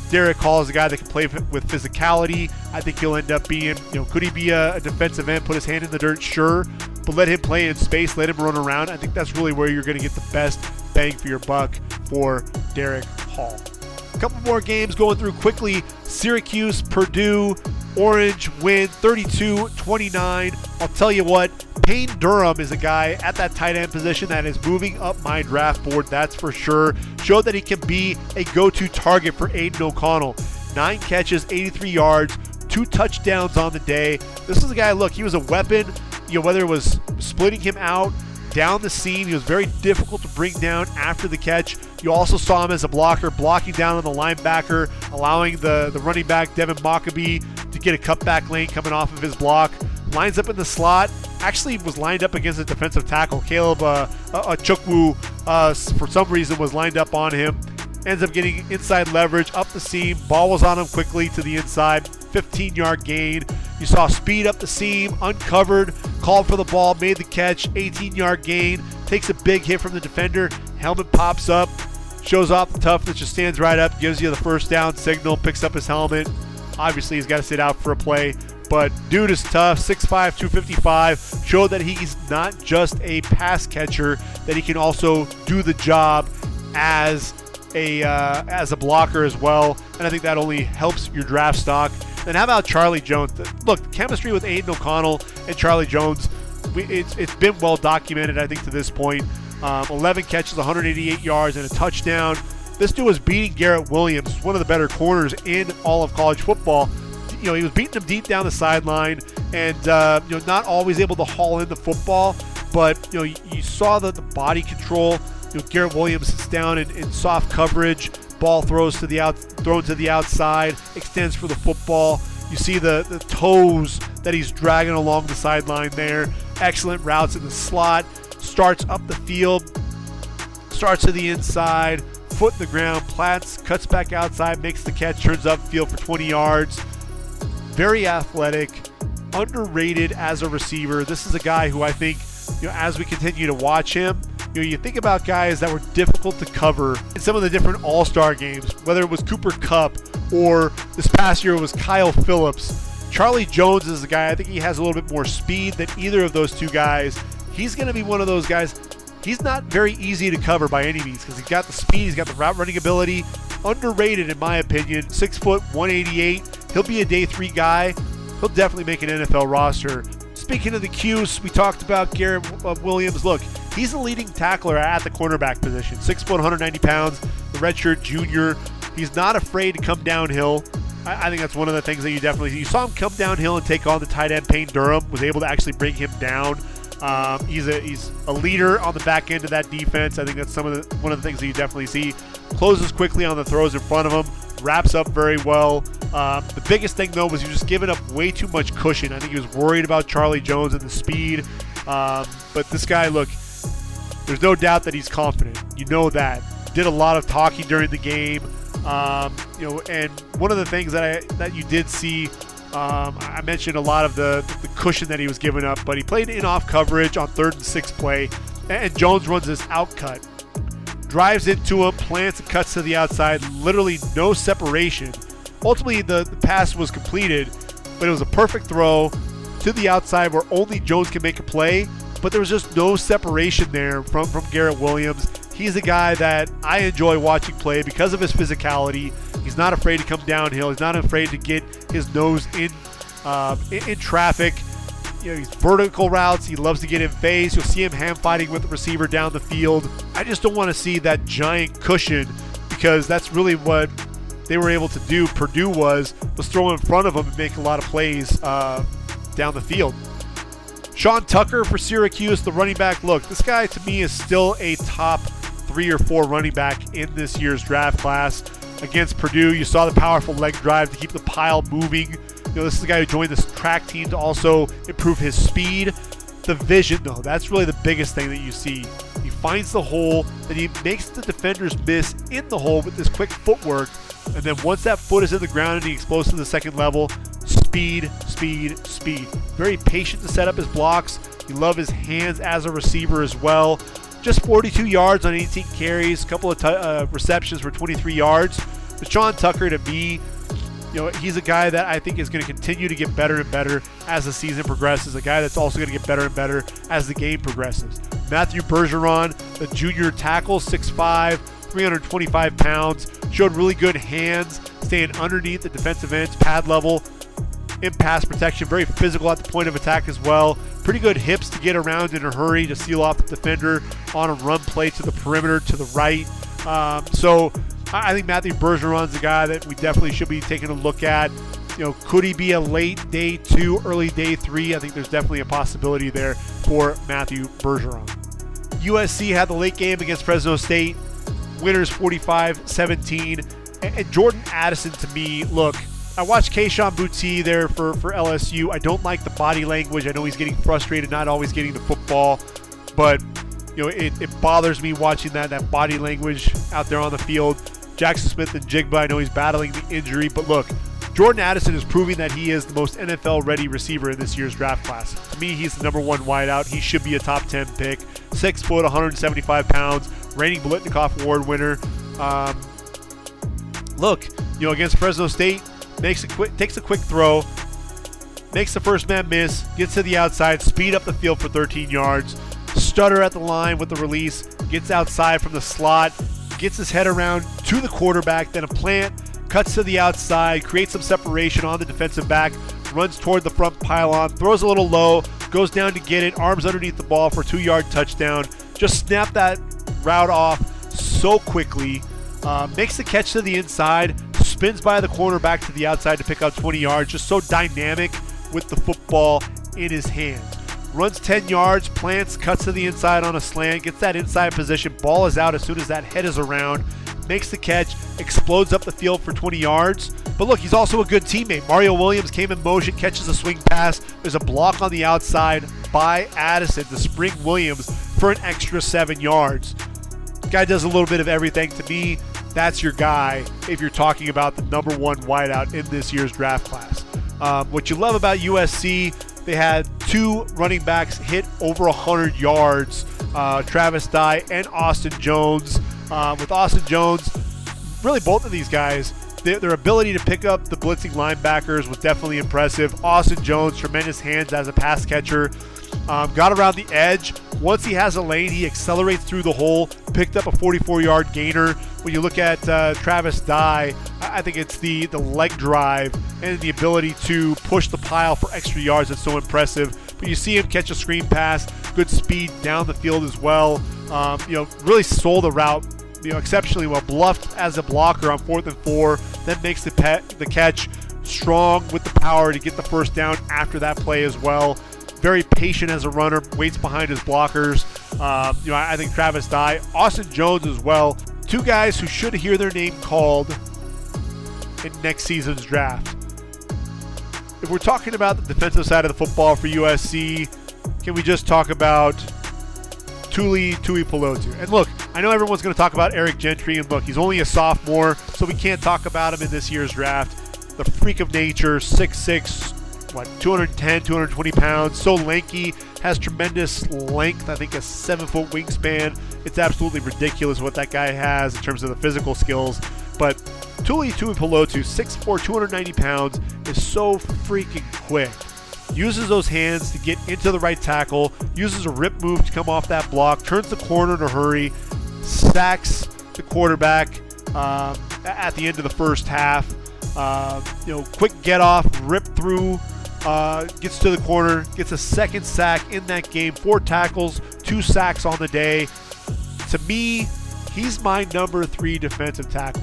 S1: Derek Hall is a guy that can play with physicality. I think he'll end up being, could he be a defensive end, put his hand in the dirt? Sure. But let him play in space, let him run around. I think that's really where you're going to get the best bang for your buck for Derek Hall. A couple more games going through quickly. Syracuse, Purdue, Orange win 32-29. I'll tell you what, Payne Durham is a guy at that tight end position that is moving up my draft board, that's for sure. Showed that he can be a go-to target for Aiden O'Connell. 9 catches, 83 yards, 2 touchdowns on the day. This is a guy, look, he was a weapon, whether it was splitting him out, down the seam. He was very difficult to bring down after the catch. You also saw him as a blocker, blocking down on the linebacker, allowing the running back, Devon Achane, to get a cutback lane coming off of his block. Lines up in the slot. Actually was lined up against a defensive tackle. Caleb Chukwu, for some reason, was lined up on him. Ends up getting inside leverage, up the seam. Ball was on him quickly to the inside. 15-yard gain. You saw speed up the seam, uncovered, called for the ball, made the catch, 18-yard gain, takes a big hit from the defender, Helmet pops up, shows off the toughness, just stands right up, gives you the first down signal, picks up his helmet. Obviously, he's got to sit out for a play, but dude is tough, 6'5", 255, showed that he's not just a pass catcher, that he can also do the job as a blocker as well, and I think that only helps your draft stock. Then how about Charlie Jones? Look, chemistry with Aiden O'Connell and Charlie Jones, it's been well documented, I think, to this point. 11 catches, 188 yards, and a touchdown. This dude was beating Garrett Williams, one of the better corners in all of college football. He was beating him deep down the sideline, and not always able to haul in the football, but you saw the body control. Garrett Williams sits down in soft coverage, ball thrown to the outside, extends for the football. You see the toes that he's dragging along the sideline there. Excellent routes in the slot. Starts up the field, starts to the inside, foot in the ground, plats, cuts back outside, makes the catch, turns upfield for 20 yards. Very athletic, underrated as a receiver. This is a guy who I think, as we continue to watch him, you think about guys that were difficult to cover in some of the different all-star games, whether it was Cooper Kupp or this past year it was Kyle Phillips. Charlie Jones is a guy, I think he has a little bit more speed than either of those two guys. He's going to be one of those guys. He's not very easy to cover by any means because he's got the speed, he's got the route running ability. Underrated in my opinion. 6 foot, 188. He'll be a day 3 guy. He'll definitely make an NFL roster. Speaking of the Qs, we talked about Garrett Williams. Look, he's the leading tackler at the cornerback position. 6 foot, 190 pounds. The redshirt junior. He's not afraid to come downhill. I think that's one of the things that you definitely see. You saw him come downhill and take on the tight end Payne Durham. Was able to actually bring him down. He's a leader on the back end of that defense. I think that's one of the things that you definitely see. Closes quickly on the throws in front of him. Wraps up very well. The biggest thing, though, was he was just giving up way too much cushion. I think he was worried about Charlie Jones and the speed. But this guy, look, there's no doubt that he's confident. You know that. Did a lot of talking during the game. And one of the things that you did see, I mentioned a lot of the cushion that he was giving up, but he played in off coverage on 3rd and 6 play, and Jones runs this out cut. Drives into him, plants and cuts to the outside, literally no separation. Ultimately, the pass was completed, but it was a perfect throw to the outside where only Jones can make a play, but there was just no separation there from Garrett Williams. He's a guy that I enjoy watching play because of his physicality. He's not afraid to come downhill. He's not afraid to get his nose in traffic. He's vertical routes. He loves to get in phase. You'll see him hand fighting with the receiver down the field. I just don't want to see that giant cushion because that's really what they were able to do. Purdue was throw in front of him and make a lot of plays down the field. Sean Tucker for Syracuse, the running back. Look, this guy to me is still a top 3 or 4 running back in this year's draft class. Against Purdue, you saw the powerful leg drive to keep the pile moving. This is a guy who joined this track team to also improve his speed. The vision, though, that's really the biggest thing that you see. He finds the hole, and he makes the defenders miss in the hole with this quick footwork. And then once that foot is in the ground and he explodes to the second level, speed, speed, speed. Very patient to set up his blocks. You love his hands as a receiver as well. Just 42 yards on 18 carries, a couple of receptions for 23 yards. But Sean Tucker, to me, he's a guy that I think is going to continue to get better and better as the season progresses. A guy that's also going to get better and better as the game progresses. Matthew Bergeron, the junior tackle, 6'5", 325 pounds, showed really good hands, staying underneath the defensive ends, pad level, in pass protection, very physical at the point of attack as well. Pretty good hips to get around in a hurry to seal off the defender on a run play to the perimeter to the right. So I think Matthew Bergeron's a guy that we definitely should be taking a look at. Could he be a late day 2, early day 3? I think there's definitely a possibility there for Matthew Bergeron. USC had the late game against Fresno State. Winners 45-17. And Jordan Addison, to me, look, I watched Kayshon Boutte there for LSU. I don't like the body language. I know he's getting frustrated, not always getting the football. But, it bothers me watching that body language out there on the field. Jackson Smith and Jigba, I know he's battling the injury. But look, Jordan Addison is proving that he is the most NFL-ready receiver in this year's draft class. To me, he's the number 1 wideout. He should be a top 10 pick. 6 foot, 175 pounds. reigning Biletnikoff Award winner. Look, against Fresno State, takes a quick throw, makes the first man miss, gets to the outside, speed up the field for 13 yards, stutter at the line with the release, gets outside from the slot, gets his head around to the quarterback, then a plant, cuts to the outside, creates some separation on the defensive back, runs toward the front pylon, throws a little low, goes down to get it, arms underneath the ball for a 2-yard touchdown. Just snap that route off so quickly, makes the catch to the inside, spins by the cornerback to the outside to pick up 20 yards, just so dynamic with the football in his hands. Runs 10 yards, plants, cuts to the inside on a slant, gets that inside position, ball is out as soon as that head is around, makes the catch, explodes up the field for 20 yards. But look, he's also a good teammate. Mario Williams came in motion, catches a swing pass. There's a block on the outside by Addison to spring Williams for an extra 7 yards. Guy does a little bit of everything. To me, that's your guy if you're talking about the number one wideout in this year's draft class. What you love about USC, they had 2 running backs hit over 100 yards, Travis Dye and Austin Jones. With Austin Jones, really both of these guys, their ability to pick up the blitzing linebackers was definitely impressive. Austin Jones, tremendous hands as a pass catcher. Got around the edge. Once he has a lane, he accelerates through the hole, picked up a 44-yard gainer. When you look at Travis Dye, I think it's the leg drive and the ability to push the pile for extra yards that's so impressive. But you see him catch a screen pass, good speed down the field as well. Really sold the route, exceptionally well. Bluffed as a blocker on 4th and 4, then makes the catch, strong with the power to get the first down after that play as well. Very patient as a runner, waits behind his blockers. I think Travis Dye, Austin Jones as well, 2 guys who should hear their name called in next season's draft. If we're talking about the defensive side of the football for USC, can we just talk about Tuipulotu? And look, I know everyone's going to talk about Eric Gentry, and look, he's only a sophomore, so we can't talk about him in this year's draft. The freak of nature, 6'6", 210, 220 pounds, so lanky, has tremendous length, I think a 7-foot wingspan. It's absolutely ridiculous what that guy has in terms of the physical skills. But Tuipulotu, 6'4", 290 pounds, is so freaking quick. Uses those hands to get into the right tackle, uses a rip move to come off that block, turns the corner in a hurry, sacks the quarterback at the end of the first half. Quick get off, rip through, gets to the corner, gets a second sack in that game, 4 tackles, 2 sacks on the day. To me, he's my number 3 defensive tackle.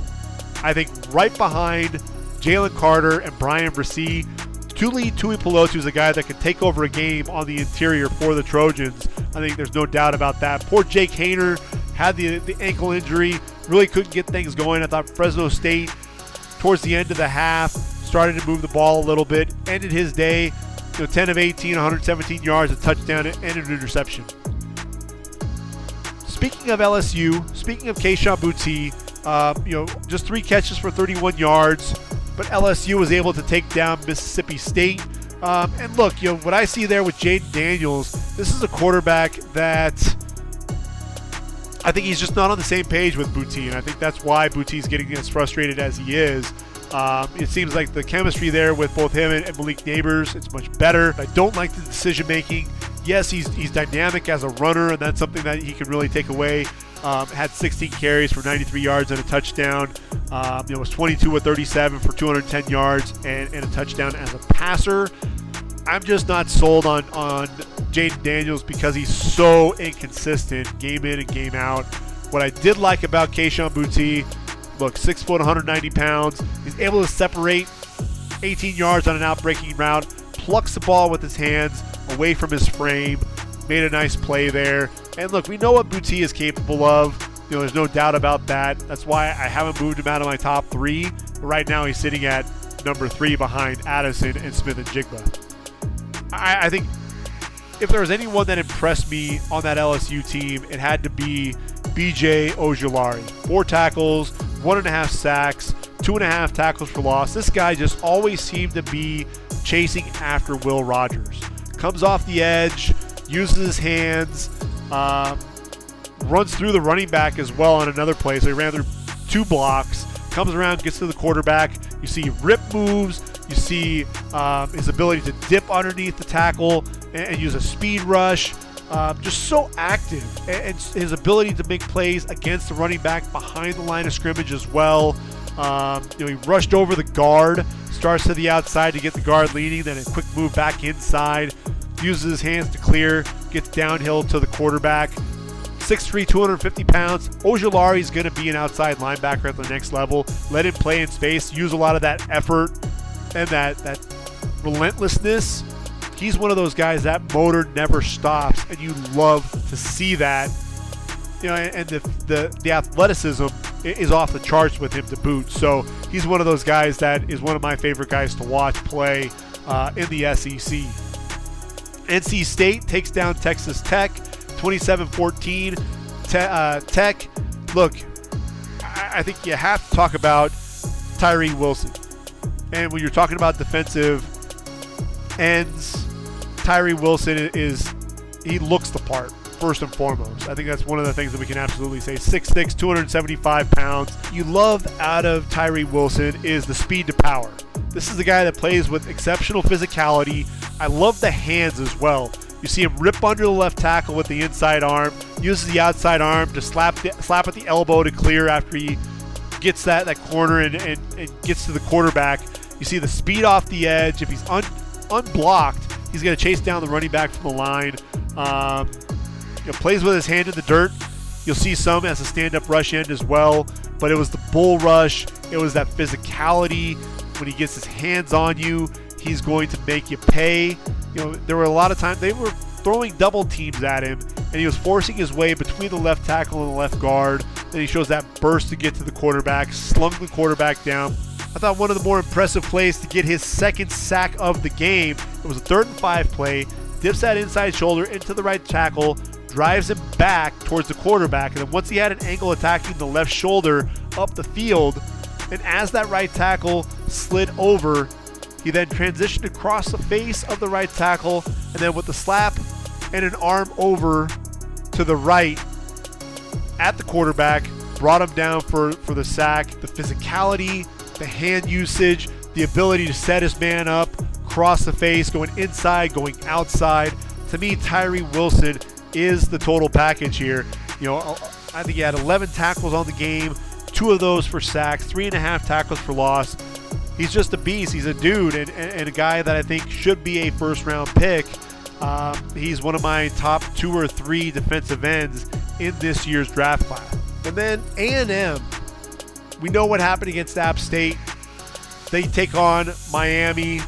S1: I think right behind Jalen Carter and Brian Bresee, Tuipulotu is a guy that can take over a game on the interior for the Trojans. I think there's no doubt about that. Poor Jake Haener had the ankle injury, really couldn't get things going. I thought Fresno State, towards the end of the half, started to move the ball a little bit, ended his day, 10 of 18, 117 yards, a touchdown, and an interception. Speaking of LSU, speaking of Kayshon Boutte, just 3 catches for 31 yards, but LSU was able to take down Mississippi State. And look, what I see there with Jaden Daniels, this is a quarterback that I think he's just not on the same page with Boutte, and I think that's why Boutte's getting as frustrated as he is. It seems like the chemistry there with both him and Malik Neighbors, it's much better. I don't like the decision making. Yes, he's dynamic as a runner, and that's something that he can really take away. Had 16 carries for 93 yards and a touchdown. Was 22 with 37 for 210 yards and a touchdown as a passer. I'm just not sold on Jaden Daniels because he's so inconsistent game in and game out. What I did like about Kayshon Boutte, look, 6 foot, 190 pounds. He's able to separate 18 yards on an out-breaking route, plucks the ball with his hands away from his frame, made a nice play there. And look, we know what Boutte is capable of. There's no doubt about that. That's why I haven't moved him out of my top 3. But right now he's sitting at number 3 behind Addison and Smith and Jigba. I think if there was anyone that impressed me on that LSU team, it had to be BJ Ojulari. 4 tackles, 1.5 sacks, 2.5 tackles for loss. This guy just always seemed to be chasing after Will Rogers. Comes off the edge, uses his hands, runs through the running back as well on another play. So he ran through 2 blocks, comes around, gets to the quarterback. You see rip moves. You see his ability to dip underneath the tackle and use a speed rush. Just so active, and his ability to make plays against the running back behind the line of scrimmage as well. He rushed over the guard, starts to the outside to get the guard leading, then a quick move back inside, uses his hands to clear, gets downhill to the quarterback. 6'3", 250 pounds. Ojulari is going to be an outside linebacker at the next level. Let him play in space, use a lot of that effort and that relentlessness. He's one of those guys, that motor never stops, and you love to see that. And the athleticism is off the charts with him to boot. So he's one of those guys that is one of my favorite guys to watch play in the SEC. NC State takes down Texas Tech, 27-14. Tech, look, I think you have to talk about Tyree Wilson. And when you're talking about defensive ends, Tyree Wilson he looks the part, first and foremost. I think that's one of the things that we can absolutely say. 6'6", 275 pounds. You love out of Tyree Wilson is the speed to power. This is the guy that plays with exceptional physicality. I love the hands as well. You see him rip under the left tackle with the inside arm, uses the outside arm to slap at the elbow to clear after he gets that corner and gets to the quarterback. You see the speed off the edge. If he's unblocked, he's going to chase down the running back from the line. Plays with his hand in the dirt. You'll see some as a stand-up rush end as well. But it was the bull rush. It was that physicality. When he gets his hands on you, he's going to make you pay. There were a lot of times they were throwing double teams at him, and he was forcing his way between the left tackle and the left guard. Then he shows that burst to get to the quarterback, slung the quarterback down. I thought one of the more impressive plays to get his second sack of the game, it was a 3rd and 5 play, dips that inside shoulder into the right tackle, drives him back towards the quarterback, and then once he had an angle attacking the left shoulder up the field, and as that right tackle slid over, he then transitioned across the face of the right tackle, and then with the slap and an arm over to the right at the quarterback, brought him down for the sack. The physicality, the hand usage, the ability to set his man up, cross the face, going inside, going outside. To me, Tyree Wilson is the total package here. I think he had 11 tackles on the game, 2 of those for sacks, 3.5 tackles for loss. He's just a beast. He's a dude and a guy that I think should be a first-round pick. He's one of my top 2 or 3 defensive ends in this year's draft class. And then A&M, we know what happened against App State. They take on Miami.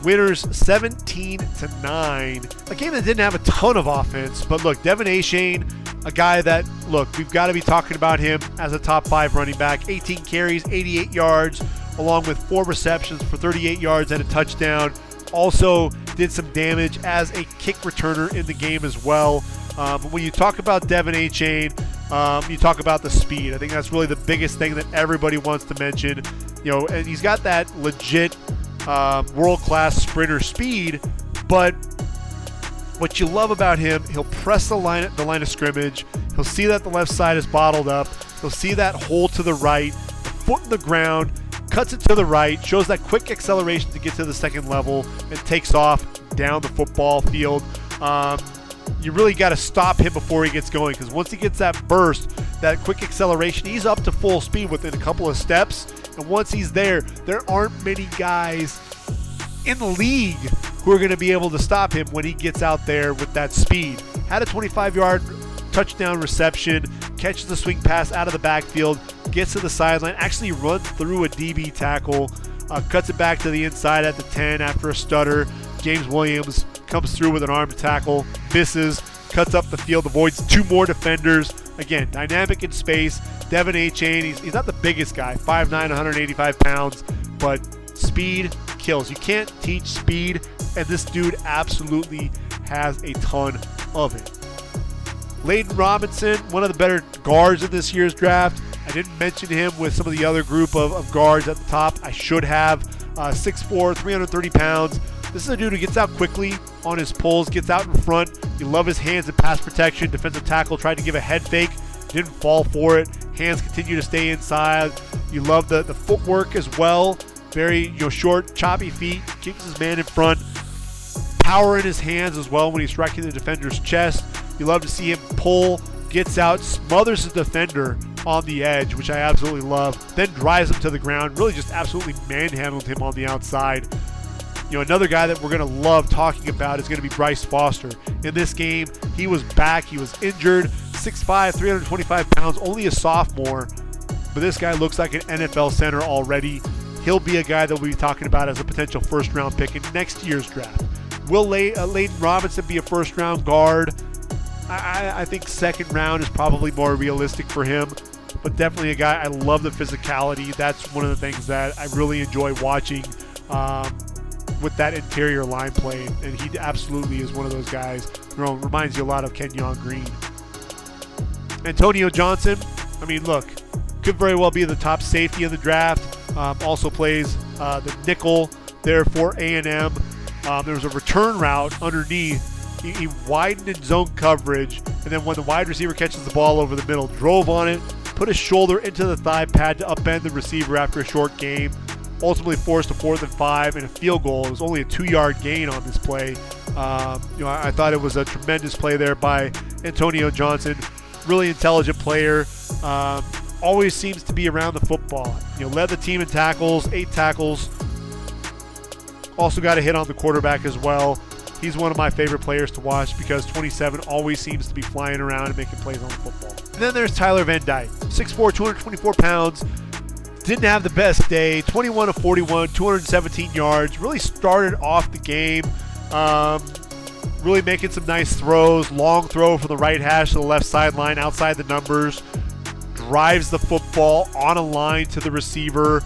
S1: Winners 17-9. A game that didn't have a ton of offense, but look, Devon Achane, a guy that, we've got to be talking about him as a top 5 running back. 18 carries, 88 yards, along with 4 receptions for 38 yards and a touchdown. Also did some damage as a kick returner in the game as well. But when you talk about Devon Achane, you talk about the speed. I think that's really the biggest thing that everybody wants to mention. And he's got that legit world-class sprinter speed, but what you love about him, he'll press the line of scrimmage. He'll see that the left side is bottled up. He'll see that hole to the right, foot in the ground, cuts it to the right, shows that quick acceleration to get to the second level, and takes off down the football field. You really got to stop him before he gets going, because once he gets that burst, that quick acceleration, he's up to full speed within a couple of steps. And once he's there aren't many guys in the league who are going to be able to stop him when he gets out there with that speed. Had a 25-yard touchdown reception, catches the swing pass out of the backfield, gets to the sideline, actually runs through a DB tackle, cuts it back to the inside at the 10 after a stutter. James Williams comes through with an arm tackle, misses, cuts up the field, avoids 2 more defenders. Again, dynamic in space. Devon Achane, he's not the biggest guy, 5'9", 185 pounds, but speed kills. You can't teach speed, and this dude absolutely has a ton of it. Layden Robinson, one of the better guards in this year's draft. I didn't mention him with some of the other group of guards at the top. I should have. 6'4", 330 pounds. This is a dude who gets out quickly on his pulls, gets out in front. You love his hands in pass protection. Defensive tackle tried to give a head fake didn't fall for it. Hands continue to stay inside. You love the footwork as well. Very short, choppy feet. Keeps his man in front. Power in his hands as well when he's striking the defender's chest. You love to see him pull, gets out, smothers the defender on the edge, which I absolutely love. Then drives him to the ground. Really just absolutely manhandled him on the outside. Another guy that we're going to love talking about is going to be Bryce Foster. In this game, he was back. He was injured. 6'5", 325 pounds, only a sophomore. But this guy looks like an NFL center already. He'll be a guy that we'll be talking about as a potential first-round pick in next year's draft. Will Layden Robinson be a first-round guard? I think second round is probably more realistic for him. But definitely a guy, I love the physicality. That's one of the things that I really enjoy watching with that interior line play, and he absolutely is one of those guys. Reminds you a lot of Kenyon Green. Antonio Johnson, look, could very well be the top safety in the draft. Also plays the nickel there for A&M. There was a return route underneath. He widened in zone coverage, and then when the wide receiver catches the ball over the middle, drove on it, put his shoulder into the thigh pad to upend the receiver after a short game. Ultimately forced a 4th and 5 and a field goal. It was only a 2-yard gain on this play. I thought it was a tremendous play there by Antonio Johnson. Really intelligent player. Always seems to be around the football. Led the team in tackles, 8 tackles. Also got a hit on the quarterback as well. He's one of my favorite players to watch because 27 always seems to be flying around and making plays on the football. And then there's Tyler Van Dyke. 6'4", 224 pounds. Didn't have the best day. 21 of 41, 217 yards. Really started off the game. Really making some nice throws. Long throw from the right hash to the left sideline outside the numbers. Drives the football on a line to the receiver.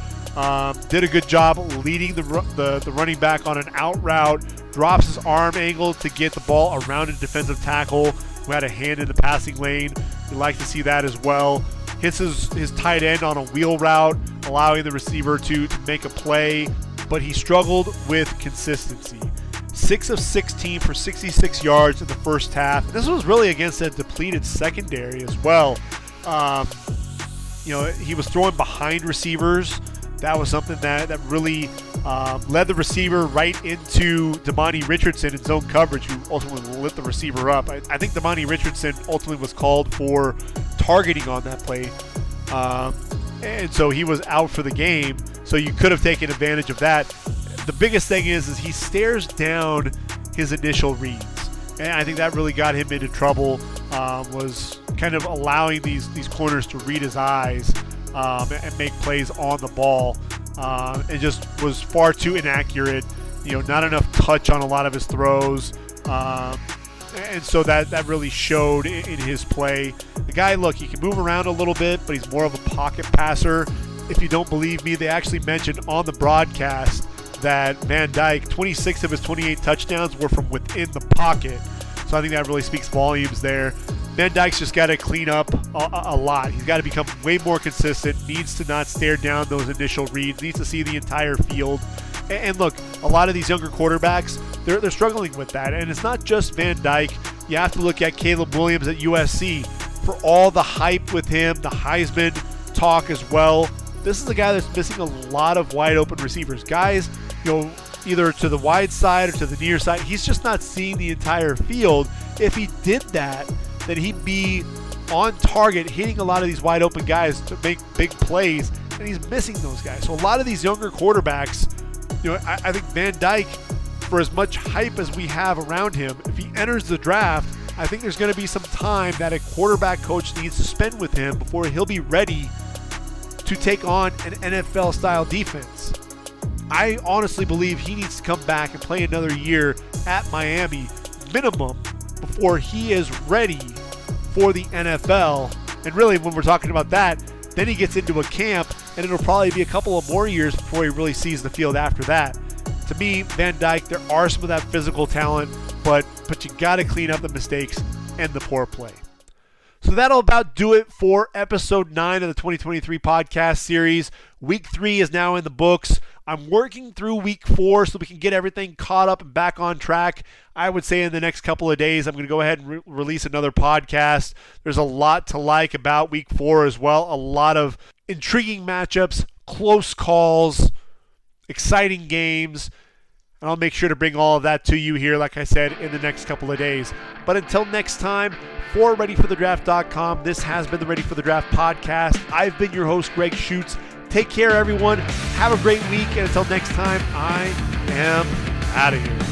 S1: Did a good job leading the running back on an out route. Drops his arm angle to get the ball around a defensive tackle who had a hand in the passing lane. We like to see that as well. Hits his tight end on a wheel route, allowing the receiver to make a play, but he struggled with consistency. 6 of 16 for 66 yards in the first half. This was really against a depleted secondary as well. He was throwing behind receivers. That was something that really led the receiver right into Devon Richardson in zone coverage, who ultimately lit the receiver up. I think Devon Richardson ultimately was called for targeting on that play. And so he was out for the game. So you could have taken advantage of that. The biggest thing is he stares down his initial reads. And I think that really got him into trouble, was kind of allowing these corners to read his eyes and make plays on the ball. It just was far too inaccurate. Not enough touch on a lot of his throws. And so that really showed in his play. The guy, look, he can move around a little bit, but he's more of a pocket passer. If you don't believe me, they actually mentioned on the broadcast that Van Dyke, 26 of his 28 touchdowns were from within the pocket. So I think that really speaks volumes there. Van Dyke's just got to clean up a lot. He's got to become way more consistent, needs to not stare down those initial reads, needs to see the entire field. And look, a lot of these younger quarterbacks, they're struggling with that. And it's not just Van Dyke. You have to look at Caleb Williams at USC. For all the hype with him, the Heisman talk as well, this is a guy that's missing a lot of wide open receivers. Guys, either to the wide side or to the near side, he's just not seeing the entire field. If he did that, then he'd be on target, hitting a lot of these wide open guys to make big plays, and he's missing those guys. So a lot of these younger quarterbacks, I think Van Dyke, for as much hype as we have around him, if he enters the draft, I think there's going to be some time that a quarterback coach needs to spend with him before he'll be ready to take on an NFL-style defense. I honestly believe he needs to come back and play another year at Miami, minimum, before he is ready for the NFL. And really, when we're talking about that, then he gets into a camp, and it'll probably be a couple of more years before he really sees the field after that. To me, Van Dyke, there are some of that physical talent, but you got to clean up the mistakes and the poor play. So that'll about do it for episode 9 of the 2023 podcast series. Week 3 is now in the books. I'm working through week 4 so we can get everything caught up and back on track. I would say in the next couple of days, I'm going to go ahead and release another podcast. There's a lot to like about week 4 as well. A lot of intriguing matchups, close calls, exciting games. And I'll make sure to bring all of that to you here, like I said, in the next couple of days. But until next time, for ReadyForTheDraft.com, this has been the Ready for the Draft podcast. I've been your host, Gregg Schutze. Take care, everyone. Have a great week. And until next time, I am out of here.